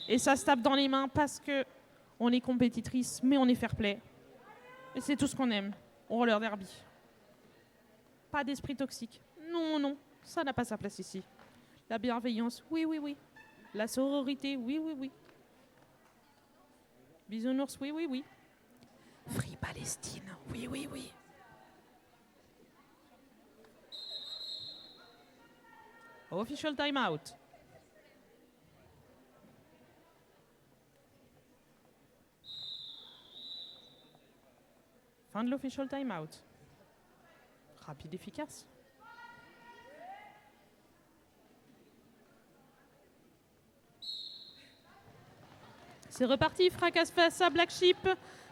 Et ça se tape dans les mains parce que on est compétitrice, mais on est fair play. Et c'est tout ce qu'on aime au roller derby. Pas d'esprit toxique. Non, non, ça n'a pas sa place ici. La bienveillance, oui, oui, oui. La sororité, oui, oui, oui. Bisounours, oui, oui, oui. Free Palestine, oui, oui, oui. Official timeout. Fin de l'official timeout. Rapide, efficace. C'est reparti, Fracas face à Black Sheep.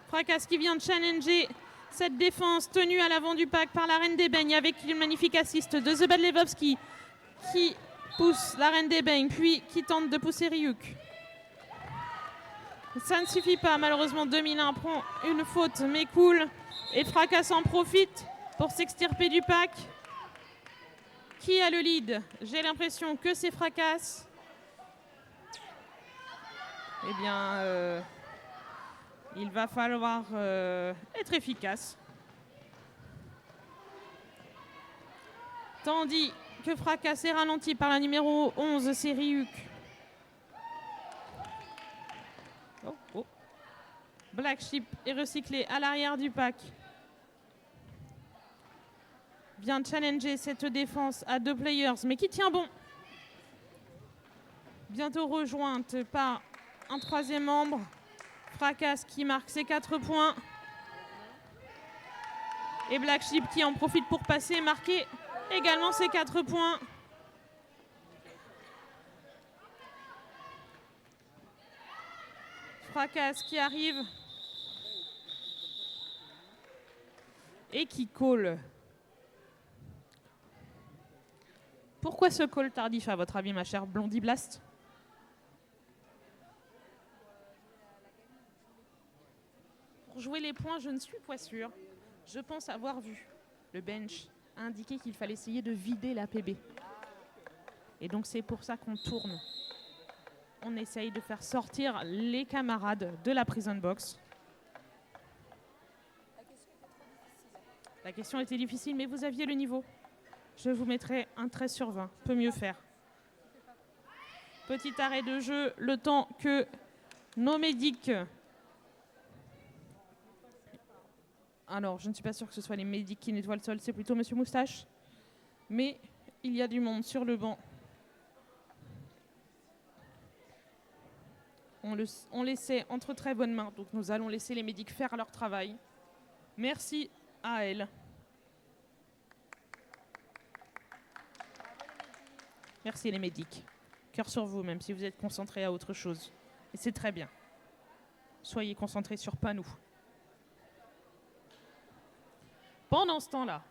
Fracas qui vient de challenger cette défense tenue à l'avant du pack par la Reine des Beignes avec une magnifique assist de The Bad Lebowski qui pousse la Reine des Beignes puis qui tente de pousser Ryuk. Ça ne suffit pas, malheureusement 2001 prend une faute mais cool et Fracas en profite pour s'extirper du pack. Qui a le lead? J'ai l'impression que c'est Fracas. Eh bien, il va falloir être efficace. Tandis que Fracas est ralenti par la numéro 11, c'est Ryuk. Oh, oh. Black Sheep est recyclé à l'arrière du pack. Vient de challenger cette défense à 2 players, mais qui tient bon. Bientôt rejointe par un 3e membre. Fracas qui marque ses 4 points. Et Black Sheep qui en profite pour passer et marquer également ses 4 points. Fracas qui arrive. Et qui call. Pourquoi ce call tardif à votre avis, ma chère Blondie Blast? Pour jouer les points, je ne suis pas sûre. Je pense avoir vu le bench indiquer qu'il fallait essayer de vider la PB. Et donc c'est pour ça qu'on tourne. On essaye de faire sortir les camarades de la prison box. La question était difficile, mais vous aviez le niveau. Je vous mettrai un 13 sur 20. Peut mieux faire. Petit arrêt de jeu, le temps que nos médics... Alors, je ne suis pas sûre que ce soit les médics qui nettoient le sol, c'est plutôt Monsieur Moustache. Mais il y a du monde sur le banc. On laissait entre très bonnes mains, donc nous allons laisser les médics faire leur travail. Merci à elles. Merci les médics. Cœur sur vous, même si vous êtes concentrés à autre chose. Et c'est très bien. Soyez concentrés sur pas nous. Pendant ce temps-là,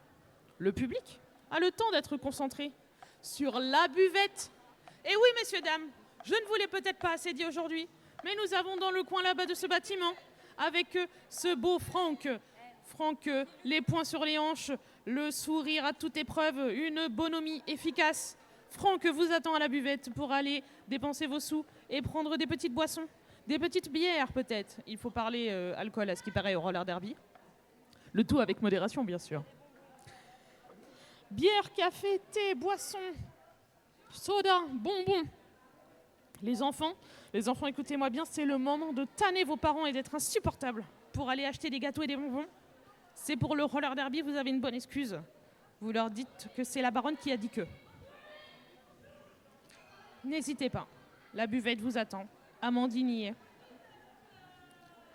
le public a le temps d'être concentré sur la buvette. Et oui, messieurs, dames, je ne vous l'ai peut-être pas assez dit aujourd'hui, mais nous avons dans le coin là-bas de ce bâtiment, avec ce beau Franck. Franck, les poings sur les hanches, le sourire à toute épreuve, une bonhomie efficace. Franck vous attend à la buvette pour aller dépenser vos sous et prendre des petites boissons, des petites bières peut-être. Il faut parler alcool à ce qui paraît au roller derby. Le tout avec modération, bien sûr. Bière, café, thé, boisson, soda, bonbons. Les enfants, écoutez-moi bien, c'est le moment de tanner vos parents et d'être insupportables pour aller acheter des gâteaux et des bonbons. C'est pour le roller derby, vous avez une bonne excuse. Vous leur dites que c'est la baronne qui a dit que. N'hésitez pas, la buvette vous attend. Amandine y est.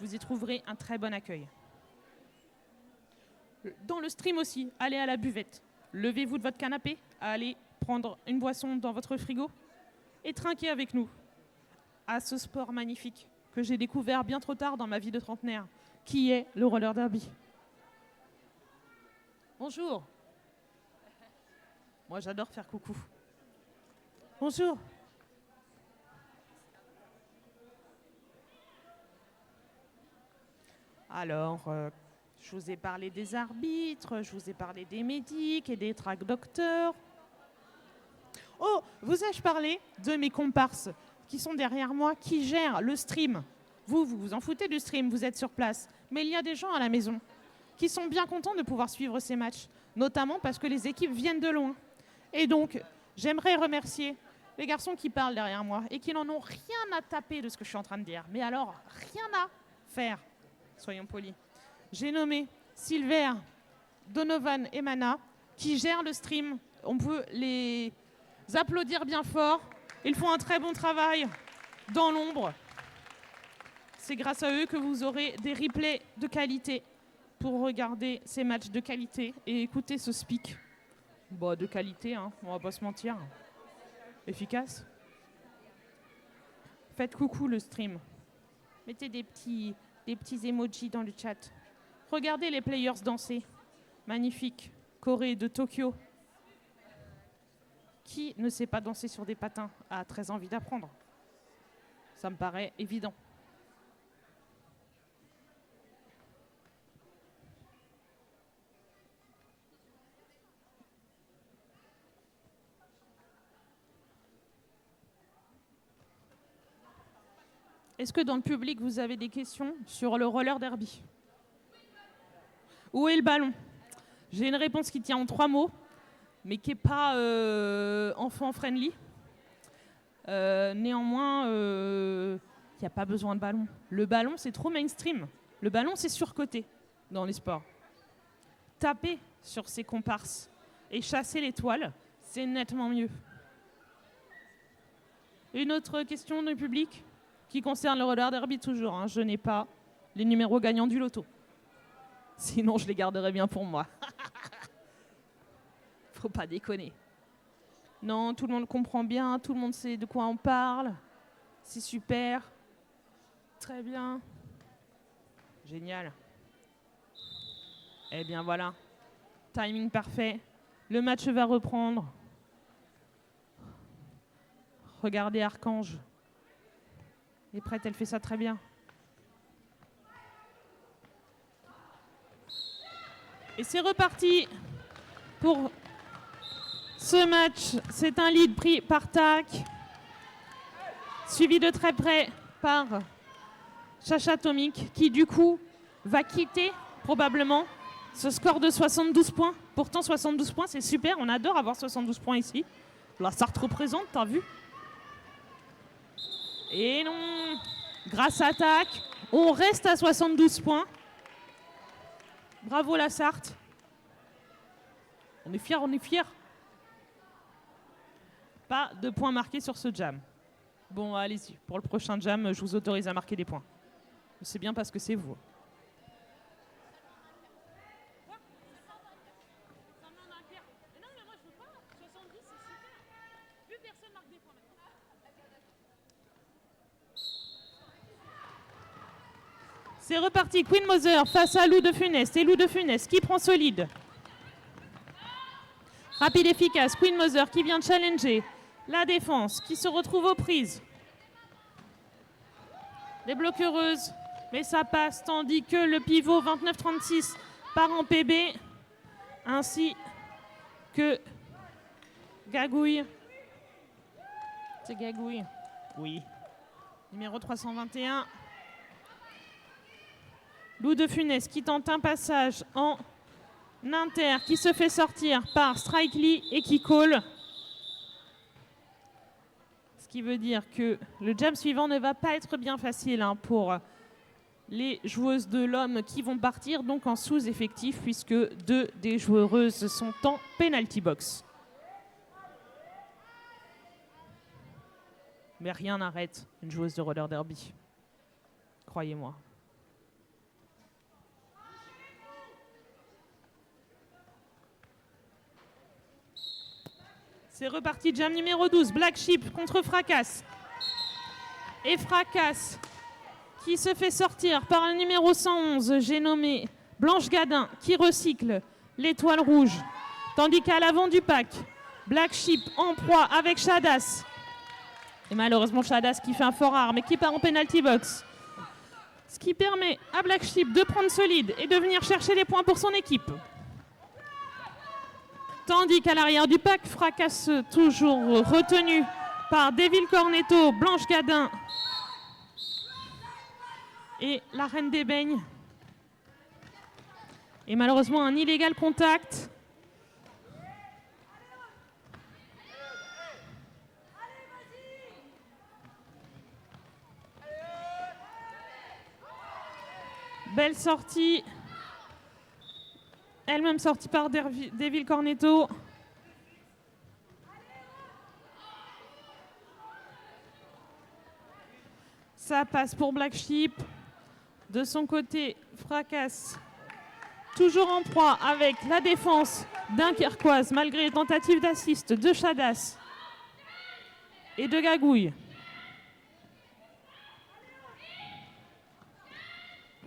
Vous y trouverez un très bon accueil. Dans le stream aussi, allez à la buvette. Levez-vous de votre canapé, allez prendre une boisson dans votre frigo et trinquez avec nous à ce sport magnifique que j'ai découvert bien trop tard dans ma vie de trentenaire, qui est le roller derby. Bonjour. Moi, j'adore faire coucou. Bonjour. Alors, je vous ai parlé des arbitres, je vous ai parlé des médics et des track docteurs. Oh, vous ai-je parlé de mes comparses qui sont derrière moi, qui gèrent le stream. Vous vous en foutez du stream, vous êtes sur place. Mais il y a des gens à la maison qui sont bien contents de pouvoir suivre ces matchs, notamment parce que les équipes viennent de loin. Et donc, j'aimerais remercier les garçons qui parlent derrière moi et qui n'en ont rien à taper de ce que je suis en train de dire. Mais alors, rien à faire, soyons polis. J'ai nommé Silver, Donovan et Mana qui gèrent le stream. On peut les applaudir bien fort. Ils font un très bon travail dans l'ombre. C'est grâce à eux que vous aurez des replays de qualité pour regarder ces matchs de qualité et écouter ce speak. Bon, de qualité, hein, on va pas se mentir. Efficace. Faites coucou le stream. Mettez des petits emojis dans le chat. Regardez les players danser. Magnifique. Corée de Tokyo. Qui ne sait pas danser sur des patins a très envie d'apprendre. Ça me paraît évident. Est-ce que dans le public, vous avez des questions sur le roller derby? Où est le ballon? J'ai une réponse qui tient en 3 mots, mais qui n'est pas enfant-friendly. Néanmoins, il n'y a pas besoin de ballon. Le ballon, c'est trop mainstream. Le ballon, c'est surcoté dans les sports. Taper sur ses comparses et chasser l'étoile, c'est nettement mieux. Une autre question du public qui concerne le roller derby toujours. Hein. Je n'ai pas les numéros gagnants du loto. Sinon, je les garderais bien pour moi. Faut pas déconner. Non, tout le monde comprend bien, tout le monde sait de quoi on parle. C'est super. Très bien. Génial. Eh bien voilà. Timing parfait. Le match va reprendre. Regardez Archange. Elle est prête, elle fait ça très bien. Et c'est reparti pour ce match. C'est un lead pris par TAC, suivi de très près par Chacha Tomic, qui du coup va quitter probablement Ce score de 72 points. Pourtant, 72 points, c'est super. On adore avoir 72 points ici. La Sarthe représente, t'as vu? Et non. Grâce à attaque, on reste à 72 points. Bravo la Sarthe. On est fiers, on est fiers. Pas de points marqués sur ce jam. Bon, allez-y. Pour le prochain jam, je vous autorise à marquer des points. C'est bien parce que c'est vous. C'est reparti, Queen Mother face à Lou de Funès. Et Lou de Funès qui prend solide. Rapide, efficace, Queen Mother qui vient de challenger. La défense qui se retrouve aux prises. Des bloqueuses, mais ça passe, tandis que le pivot 29-36 part en PB, ainsi que Gagouille. C'est Gagouille. Oui. Numéro 321. Lou de Funès qui tente un passage en inter, qui se fait sortir par Strike Lee et qui call. Ce qui veut dire que le jam suivant ne va pas être bien facile pour les joueuses de l'homme qui vont partir donc en sous-effectif puisque 2 des joueuses sont en penalty box. Mais rien n'arrête une joueuse de roller derby. Croyez-moi. C'est reparti, jam numéro 12, Black Sheep contre Fracasse. Et Fracasse qui se fait sortir par le numéro 111, j'ai nommé Blanche Gadin, qui recycle l'étoile rouge. Tandis qu'à l'avant du pack, Black Sheep en proie avec Shadas. Et malheureusement Shadas qui fait un fort rare, mais qui part en penalty box. Ce qui permet à Black Sheep de prendre solide et de venir chercher les points pour son équipe. Tandis qu'à l'arrière du pack, Fracasse toujours retenu par Devil Cornetto, Blanche Gadin et la Reine des Beignes. Et malheureusement un illégal contact. Belle sortie. Elle-même sortie par Devil Cornetto. Ça passe pour Black Sheep. De son côté, Fracasse, toujours en proie avec la défense dunkerquoise, malgré les tentatives d'assist de Shadas et de Gagouille.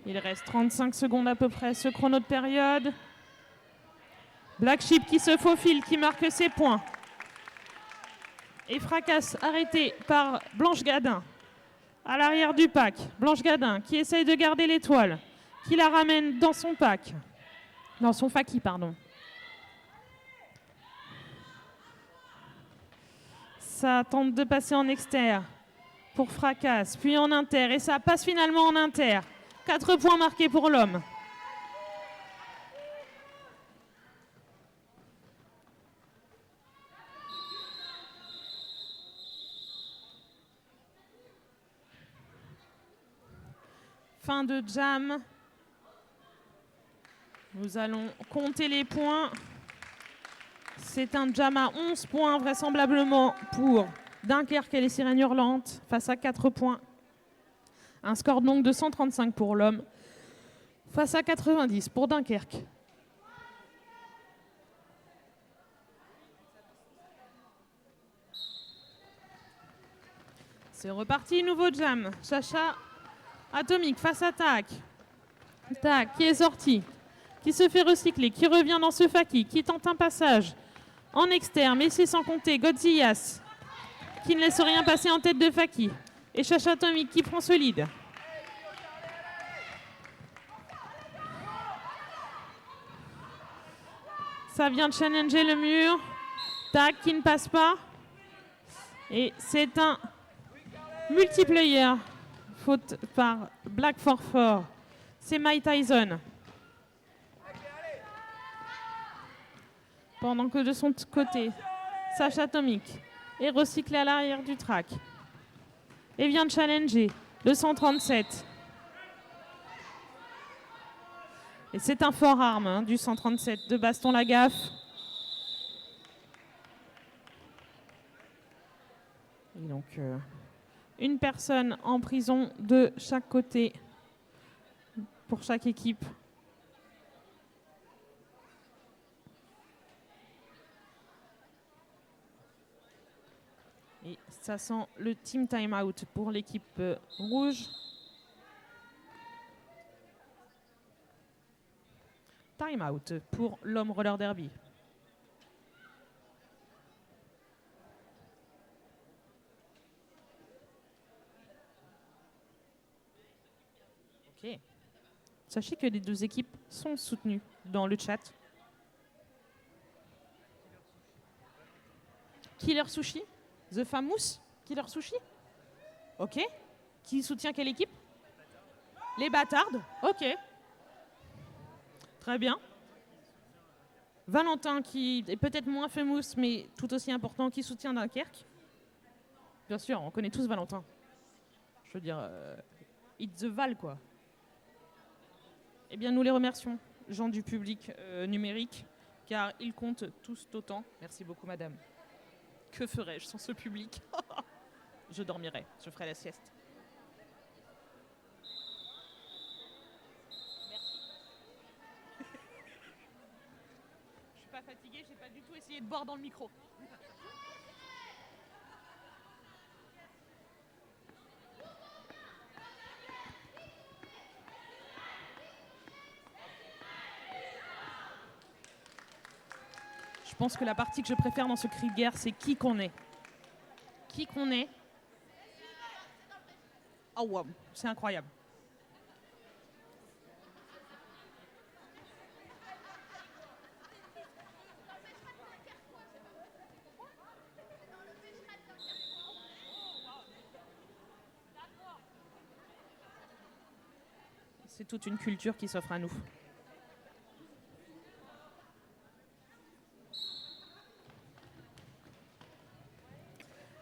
Il reste 35 secondes à peu près ce chrono de période. Black Sheep qui se faufile, qui marque ses points. Et Fracasse arrêté par Blanche Gadin. À l'arrière du pack, Blanche Gadin qui essaye de garder l'étoile, qui la ramène dans son pack. Dans son faki, pardon. Ça tente de passer en externe pour Fracasse, puis en inter. Et ça passe finalement en inter. 4 points marqués pour l'homme. Fin de jam. Nous allons compter les points. C'est un jam à 11 points vraisemblablement pour Dunkerque et les Sirènes Hurlantes face à 4 points. Un score donc de 135 pour l'homme face à 90 pour Dunkerque. C'est reparti, nouveau jam. Chacha Atomique face à Tac. Tac qui est sorti, qui se fait recycler, qui revient dans ce faki, qui tente un passage en externe, mais c'est sans compter Godzillas qui ne laisse rien passer en tête de faki. Et Chacha Atomique qui prend solide. Ça vient de challenger le mur. Tac qui ne passe pas. Et c'est un multiplayer. Faute par Black Forfort. C'est Mike Tyson. Pendant que de son côté, Sacha Tomic est recyclé à l'arrière du track et vient de challenger le 137. Et c'est un fort arme du 137 de Baston Lagaffe. Et donc, une personne en prison de chaque côté pour chaque équipe. Et ça sent le team time-out pour l'équipe rouge. Time-out pour l'homme roller derby. Ok. Sachez que les deux équipes sont soutenues dans le chat. Killer Sushi, The Famous Killer Sushi. Ok. Qui soutient quelle équipe? Les Bâtardes. Ok. Très bien. Valentin, qui est peut-être moins famous, mais tout aussi important, qui soutient Dunkerque. Bien sûr, on connaît tous Valentin. Je veux dire, it's the Val, quoi. Eh bien, nous les remercions, gens du public numérique, car ils comptent tous autant. Merci beaucoup, madame. Que ferais-je sans ce public? Je dormirais, je ferais la sieste. Je suis pas fatiguée, j'ai pas du tout essayé de boire dans le micro. Je pense que la partie que je préfère dans ce cri de guerre, c'est qui qu'on est. Qui qu'on est. Oh wow, c'est incroyable. C'est toute une culture qui s'offre à nous.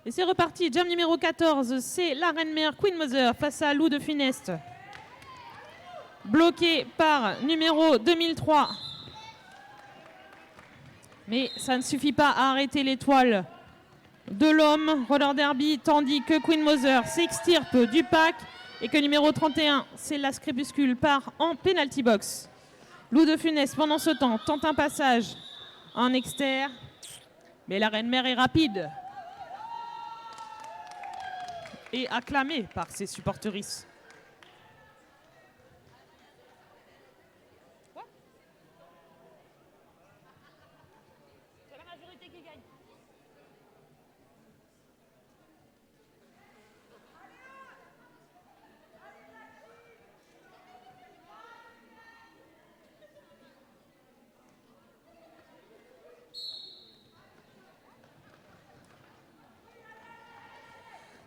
Et c'est reparti, jam numéro 14, c'est la reine mère Queen Mother face à Lou de Funeste. Bloqué par numéro 2003. Mais ça ne suffit pas à arrêter l'étoile de l'homme, roller derby, tandis que Queen Mother s'extirpe du pack et que numéro 31, c'est Las Crépuscule, part en penalty box. Lou de Funeste, pendant ce temps, tente un passage en externe, mais la reine mère est rapide et acclamée par ses supportrices. C'est la majorité qui gagne.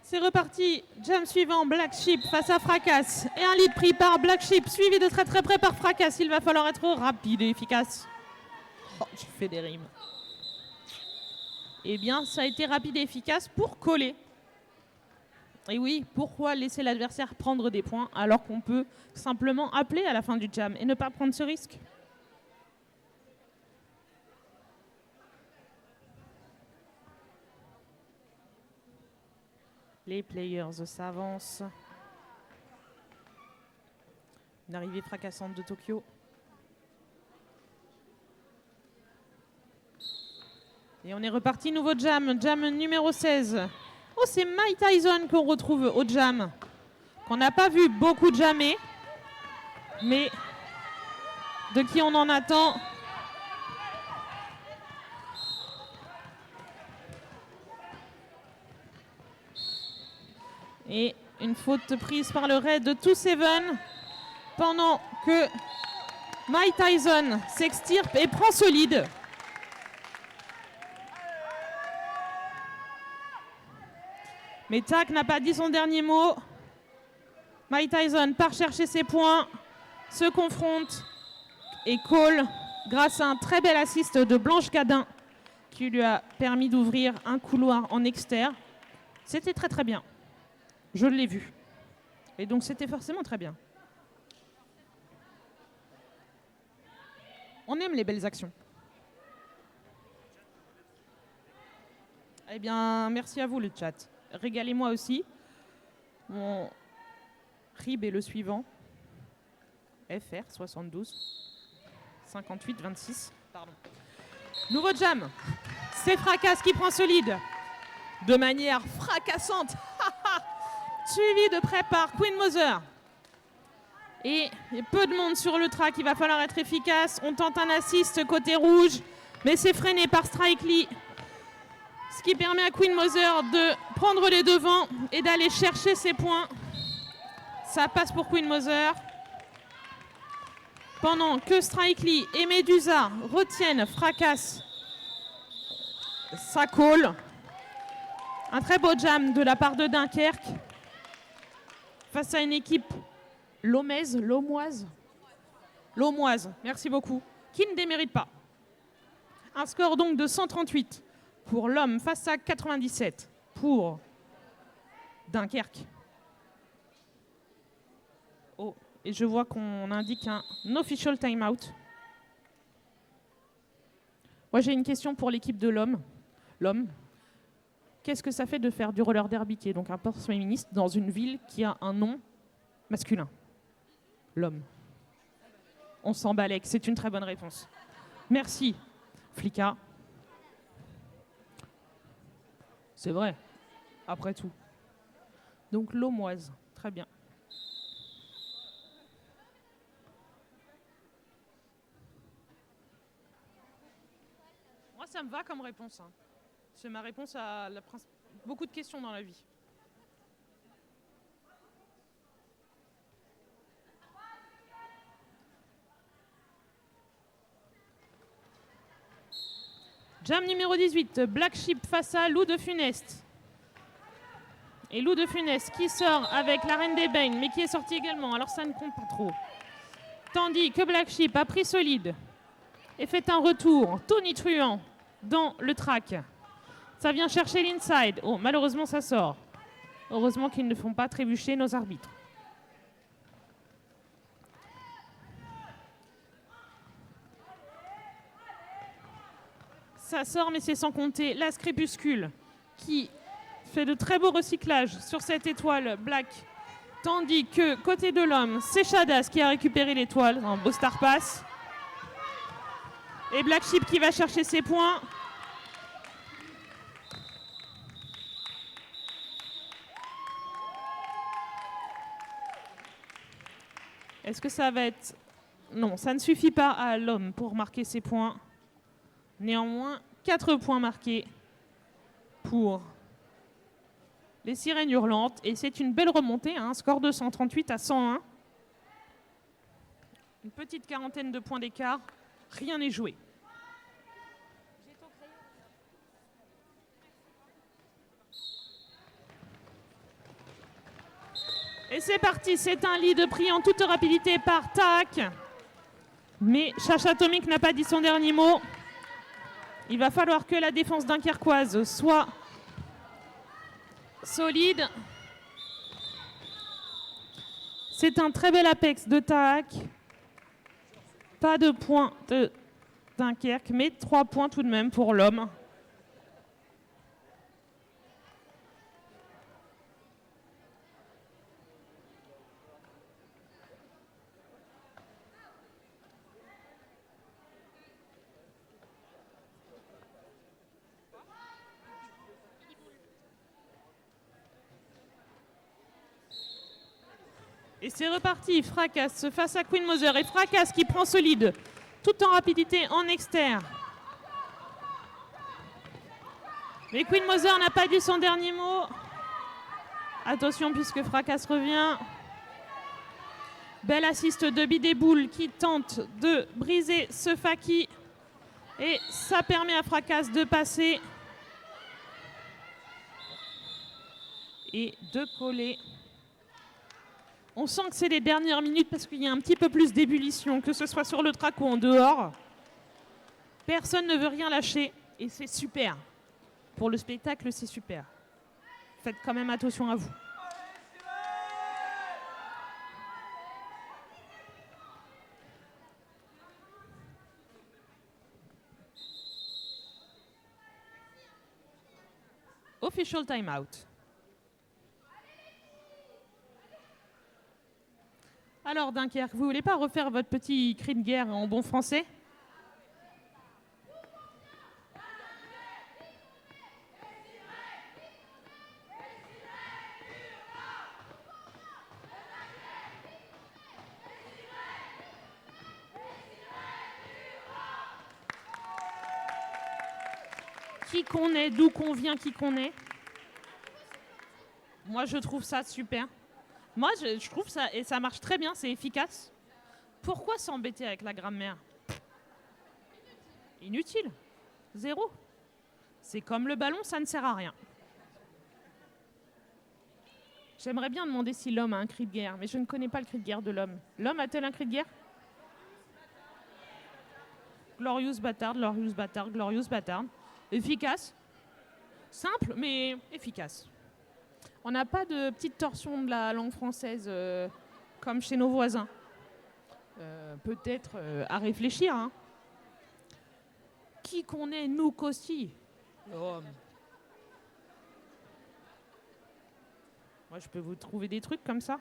C'est reparti, jam suivant, Black Sheep face à Fracas. Et un lead pris par Black Sheep, suivi de très très près par Fracas. Il va falloir être rapide et efficace. Oh, je fais des rimes. Eh bien, ça a été rapide et efficace pour coller. Et oui, pourquoi laisser l'adversaire prendre des points alors qu'on peut simplement appeler à la fin du jam et ne pas prendre ce risque? Les players s'avancent. Une arrivée fracassante de Tokyo. Et on est reparti, nouveau jam, jam numéro 16. Oh, c'est Mike Tyson qu'on retrouve au jam. Qu'on n'a pas vu beaucoup jammer, mais de qui on en attend. Et une faute prise par le raid de 2-7 pendant que Mike Tyson s'extirpe et prend solide. Mais Tak n'a pas dit son dernier mot. Mike Tyson part chercher ses points, se confronte et call grâce à un très bel assist de Blanche Gadin qui lui a permis d'ouvrir un couloir en externe. C'était très très bien. Je l'ai vu. Et donc c'était forcément très bien. On aime les belles actions. Eh bien, merci à vous le chat. Régalez-moi aussi. Mon RIB est le suivant. FR 72 58 26. Pardon. Nouveau jam. C'est Fracasse qui prend ce lead. De manière fracassante. Suivi de près par Queen Mother. Et il y a peu de monde sur le track, il va falloir être efficace. On tente un assist côté rouge, mais c'est freiné par Strike Lee. Ce qui permet à Queen Mother de prendre les devants et d'aller chercher ses points. Ça passe pour Queen Mother. Pendant que Strike Lee et Medusa retiennent Fracasse, ça colle. Un très beau jam de la part de Dunkerque. Face à une équipe lomoise, merci beaucoup, qui ne démérite pas. Un score donc de 138 pour l'homme face à 97 pour Dunkerque. Oh, et je vois qu'on indique un official timeout. Moi j'ai une question pour l'équipe de l'homme. L'homme, qu'est-ce que ça fait de faire du roller derby, qui est donc un sport féministe, dans une ville qui a un nom masculin? L'homme. On s'en balèque, c'est une très bonne réponse. Merci, Flicka. C'est vrai, après tout. Donc l'Aumoise, très bien. Moi, ça me va comme réponse. Hein. C'est ma réponse à beaucoup de questions dans la vie. Jam numéro 18, Black Sheep face à Lou de Funeste. Et Lou de Funeste qui sort avec la Reine des Bains, mais qui est sortie également, alors ça ne compte pas trop. Tandis que Black Sheep a pris solide et fait un retour tonitruant dans le track. Ça vient chercher l'inside. Oh, malheureusement, ça sort. Heureusement qu'ils ne font pas trébucher nos arbitres. Ça sort, mais c'est sans compter la Crépuscule qui fait de très beaux recyclages sur cette étoile Black. Tandis que côté de l'homme, c'est Shadas qui a récupéré l'étoile, un beau star pass. Et Black Sheep qui va chercher ses points. Est-ce que ça va être... Non, ça ne suffit pas à l'homme pour marquer ses points. Néanmoins, 4 points marqués pour les Sirènes Hurlantes. Et c'est une belle remontée, un score de 138 à 101. Une petite quarantaine de points d'écart. Rien n'est joué. Et c'est parti, c'est un lead pris en toute rapidité par Taak. Mais Chacha Atomic n'a pas dit son dernier mot. Il va falloir que la défense dunkerquoise soit solide. C'est un très bel apex de Taak. Pas de points de Dunkerque, mais 3 points tout de même pour l'homme. Et c'est reparti, Fracasse face à Queen Mother. Et Fracasse qui prend solide, tout en rapidité en externe. Mais Queen Mother n'a pas dit son dernier mot. Attention puisque Fracasse revient. Bel assist de Bidéboul qui tente de briser ce Faki. Et ça permet à Fracasse de passer. Et de coller. On sent que c'est les dernières minutes parce qu'il y a un petit peu plus d'ébullition, que ce soit sur le track ou en dehors. Personne ne veut rien lâcher et c'est super. Pour le spectacle, c'est super. Faites quand même attention à vous. Official timeout. Alors Dunkerque, vous voulez pas refaire votre petit cri de guerre en bon français? Qui qu'on est, d'où qu'on vient, qui qu'on est. Moi, je trouve ça super. Moi, je trouve ça, et ça marche très bien, c'est efficace. Pourquoi s'embêter avec la grammaire? Inutile. Zéro. C'est comme le ballon, ça ne sert à rien. J'aimerais bien demander si l'homme a un cri de guerre, mais je ne connais pas le cri de guerre de l'homme. L'homme a-t-il un cri de guerre? Glorious bâtard, glorious bâtard, glorious bâtard. Efficace. Simple, mais efficace. On n'a pas de petite torsion de la langue française comme chez nos voisins. Peut-être à réfléchir. Hein. Qui qu'on est, nous qu'aussi. L'homme. Moi, je peux vous trouver des trucs comme ça.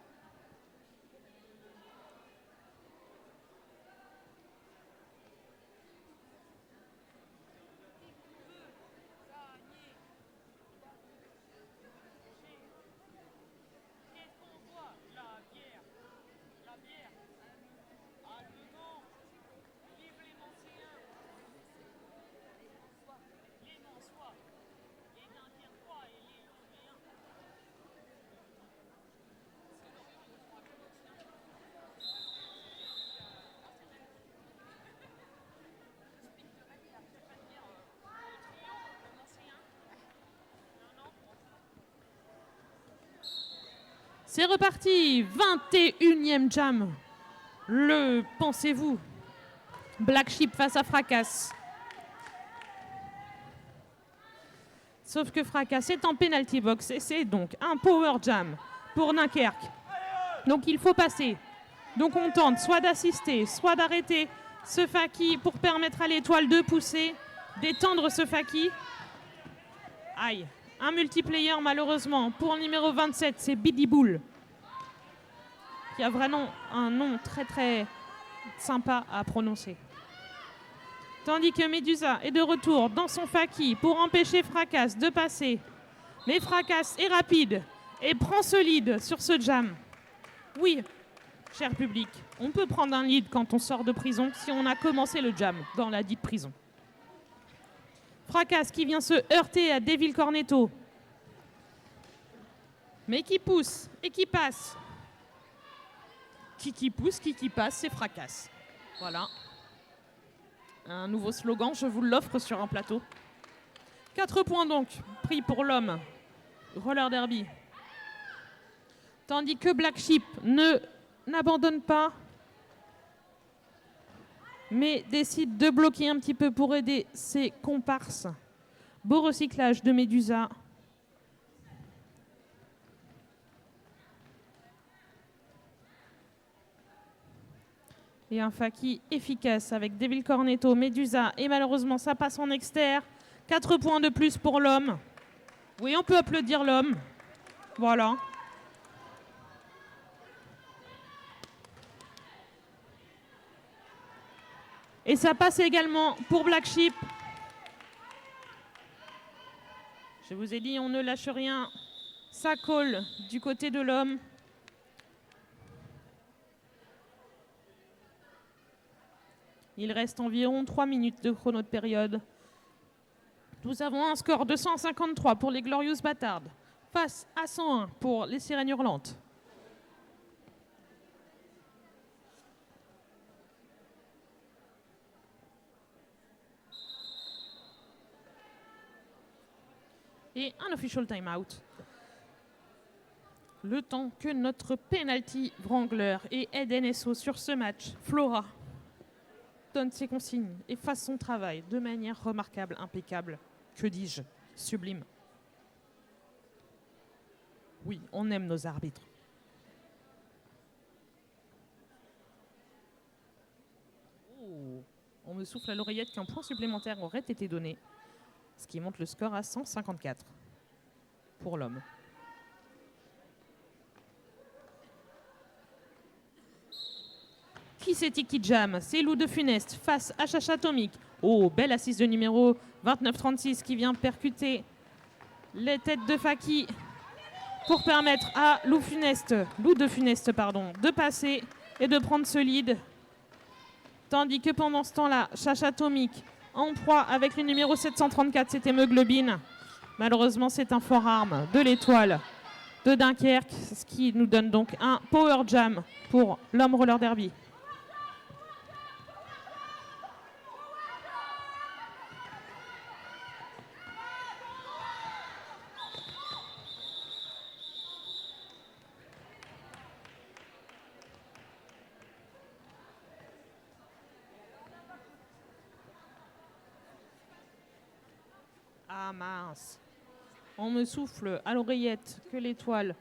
C'est reparti, 21e jam. Le pensez-vous? Black Sheep face à Fracas. Sauf que Fracas est en penalty box et c'est donc un power jam pour Dunkerque. Donc il faut passer. Donc on tente soit d'assister, soit d'arrêter ce Faki pour permettre à l'étoile de pousser, d'étendre ce Faki. Aïe. Un multiplayer malheureusement pour le numéro 27, c'est Biddy Bull, qui a vraiment un nom très très sympa à prononcer. Tandis que Medusa est de retour dans son Faki pour empêcher Fracas de passer. Mais Fracas est rapide et prend ce lead sur ce jam. Oui, cher public, on peut prendre un lead quand on sort de prison si on a commencé le jam dans la dite prison. Fracas qui vient se heurter à Devil Cornetto, mais qui pousse et qui passe. Qui pousse, qui passe, c'est Fracas. Voilà. Un nouveau slogan, je vous l'offre sur un plateau. 4 points donc, pris pour l'homme. Roller derby. Tandis que Black Sheep n'abandonne pas, mais décide de bloquer un petit peu pour aider ses comparses. Beau recyclage de Medusa. Et un Faki efficace avec Devil Cornetto, Medusa. Et malheureusement, ça passe en externe. 4 points de plus pour l'homme. Oui, on peut applaudir l'homme. Voilà. Et ça passe également pour Black Sheep. Je vous ai dit, on ne lâche rien. Ça colle du côté de l'homme. Il reste environ 3 minutes de chrono de période. Nous avons un score de 153 pour les Glorious Bâtards face à 101 pour les Sirènes Hurlantes. Et un official timeout. Le temps que notre penalty Wrangler et Ed NSO sur ce match. Flora. donne ses consignes et fasse son travail de manière remarquable, impeccable. Que dis-je? Sublime. Oui, on aime nos arbitres. Oh, on me souffle à l'oreillette qu'un point supplémentaire aurait été donné, ce qui monte le score à 154 pour l'homme. Qui c'est qui jam? C'est Lou de Funeste face à Chacha Atomic. Oh, belle assise de numéro 29-36 qui vient percuter les têtes de Faki pour permettre à Lou de Funeste, de passer et de prendre ce lead. Tandis que pendant ce temps-là, Chacha Atomic en proie avec le numéro 734, c'était Meuglobine. Malheureusement, c'est un forearm de l'étoile de Dunkerque, ce qui nous donne donc un power jam pour l'homme roller derby. Ah mince. On me souffle à l'oreillette que l'étoile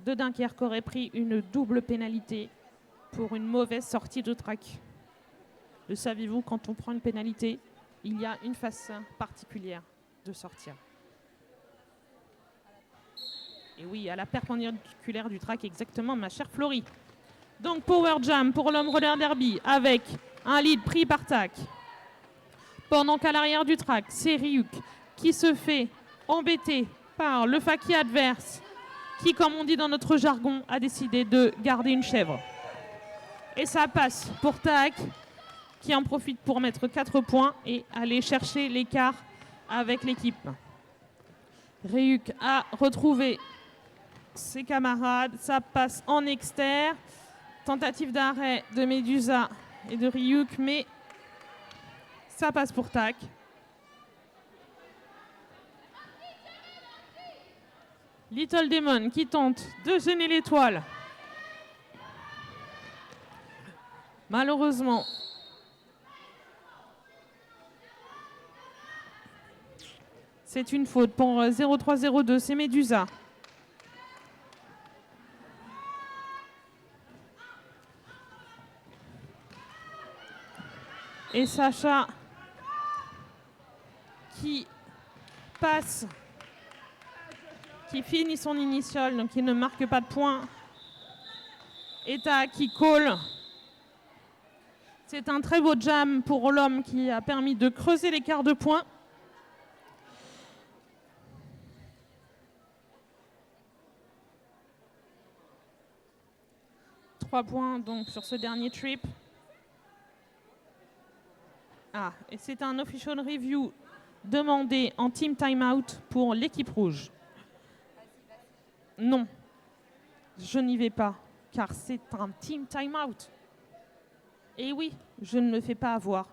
de Dunkerque aurait pris une double pénalité pour une mauvaise sortie de track. Le savez-vous, quand on prend une pénalité, il y a une façon particulière de sortir. Et oui, à la perpendiculaire du track, exactement, ma chère Florie. Donc power jam pour l'homme roller derby avec un lead pris par Tac. Pendant qu'à l'arrière du track, c'est Ryuk qui se fait embêter par le Faki adverse qui, comme on dit dans notre jargon, a décidé de garder une chèvre. Et ça passe pour Tac qui en profite pour mettre 4 points et aller chercher l'écart avec l'équipe. Ryuk a retrouvé ses camarades, ça passe en externe. Tentative d'arrêt de Medusa et de Ryuk, mais ça passe pour Tac. Little Demon qui tente de gêner l'étoile. Malheureusement, c'est une faute pour 0-3-0-2, c'est Medusa. Et Sacha qui passe, qui finit son initial, donc il ne marque pas de points. Et Tac qui call. C'est un très beau jam pour l'homme qui a permis de creuser l'écart de points. Trois points donc sur ce dernier trip. Ah, et c'est un official review demandé en team timeout pour l'équipe rouge. Non, je n'y vais pas, car c'est un team timeout. Et oui, je ne me fais pas avoir.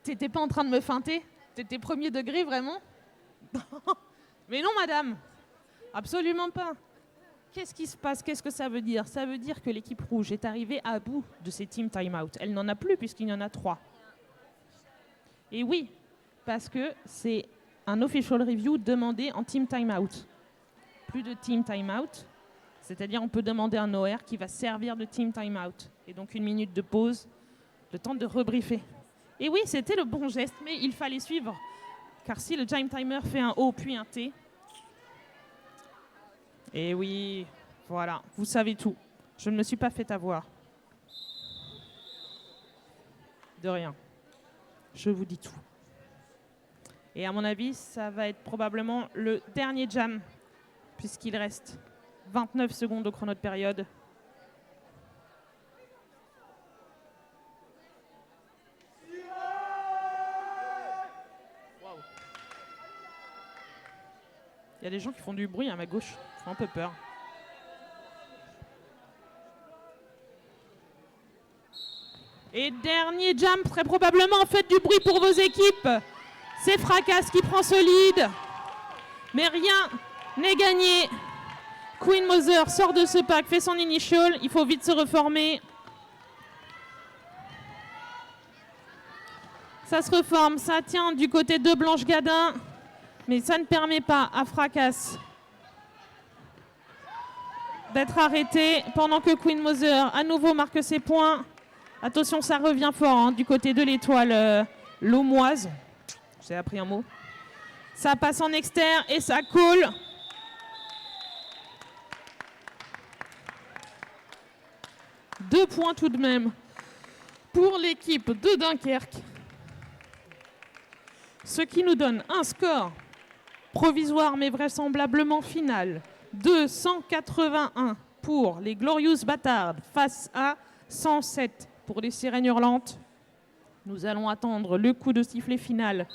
T'étais pas en train de me feinter? T'étais premier degré, vraiment? Mais non, madame, absolument pas. Qu'est-ce qui se passe? Qu'est-ce que ça veut dire? Ça veut dire que l'équipe rouge est arrivée à bout de ses team timeout. Elle n'en a plus puisqu'il y en a 3. Et oui, parce que c'est un official review demandé en team timeout. Plus de team timeout, c'est-à-dire on peut demander un OR qui va servir de team timeout. Et donc 1 minute de pause, le temps de rebriefer. Et oui, c'était le bon geste, mais il fallait suivre. Car si le time timer fait un O puis un T, et oui, voilà, vous savez tout. Je ne me suis pas fait avoir. De rien. Je vous dis tout. Et à mon avis, ça va être probablement le dernier jam, puisqu'il reste 29 secondes au chrono de période. Wow. Il y a des gens qui font du bruit à ma gauche, ça fait un peu peur. Et dernier jam, très probablement, faites du bruit pour vos équipes. C'est Fracas qui prend ce lead. Mais rien n'est gagné. Queen Mother sort de ce pack, fait son initial. Il faut vite se reformer. Ça se reforme, ça tient du côté de Blanche Gadin, mais ça ne permet pas à Fracas d'être arrêté pendant que Queen Mother à nouveau marque ses points. Attention, ça revient fort hein, du côté de l'étoile laumoise. J'ai appris un mot. Ça passe en externe et ça coule. Deux points tout de même pour l'équipe de Dunkerque. Ce qui nous donne un score provisoire mais vraisemblablement final de 181 pour les Glorious Bâtards face à 107 pour les Sirènes Hurlantes. Nous allons attendre le coup de sifflet final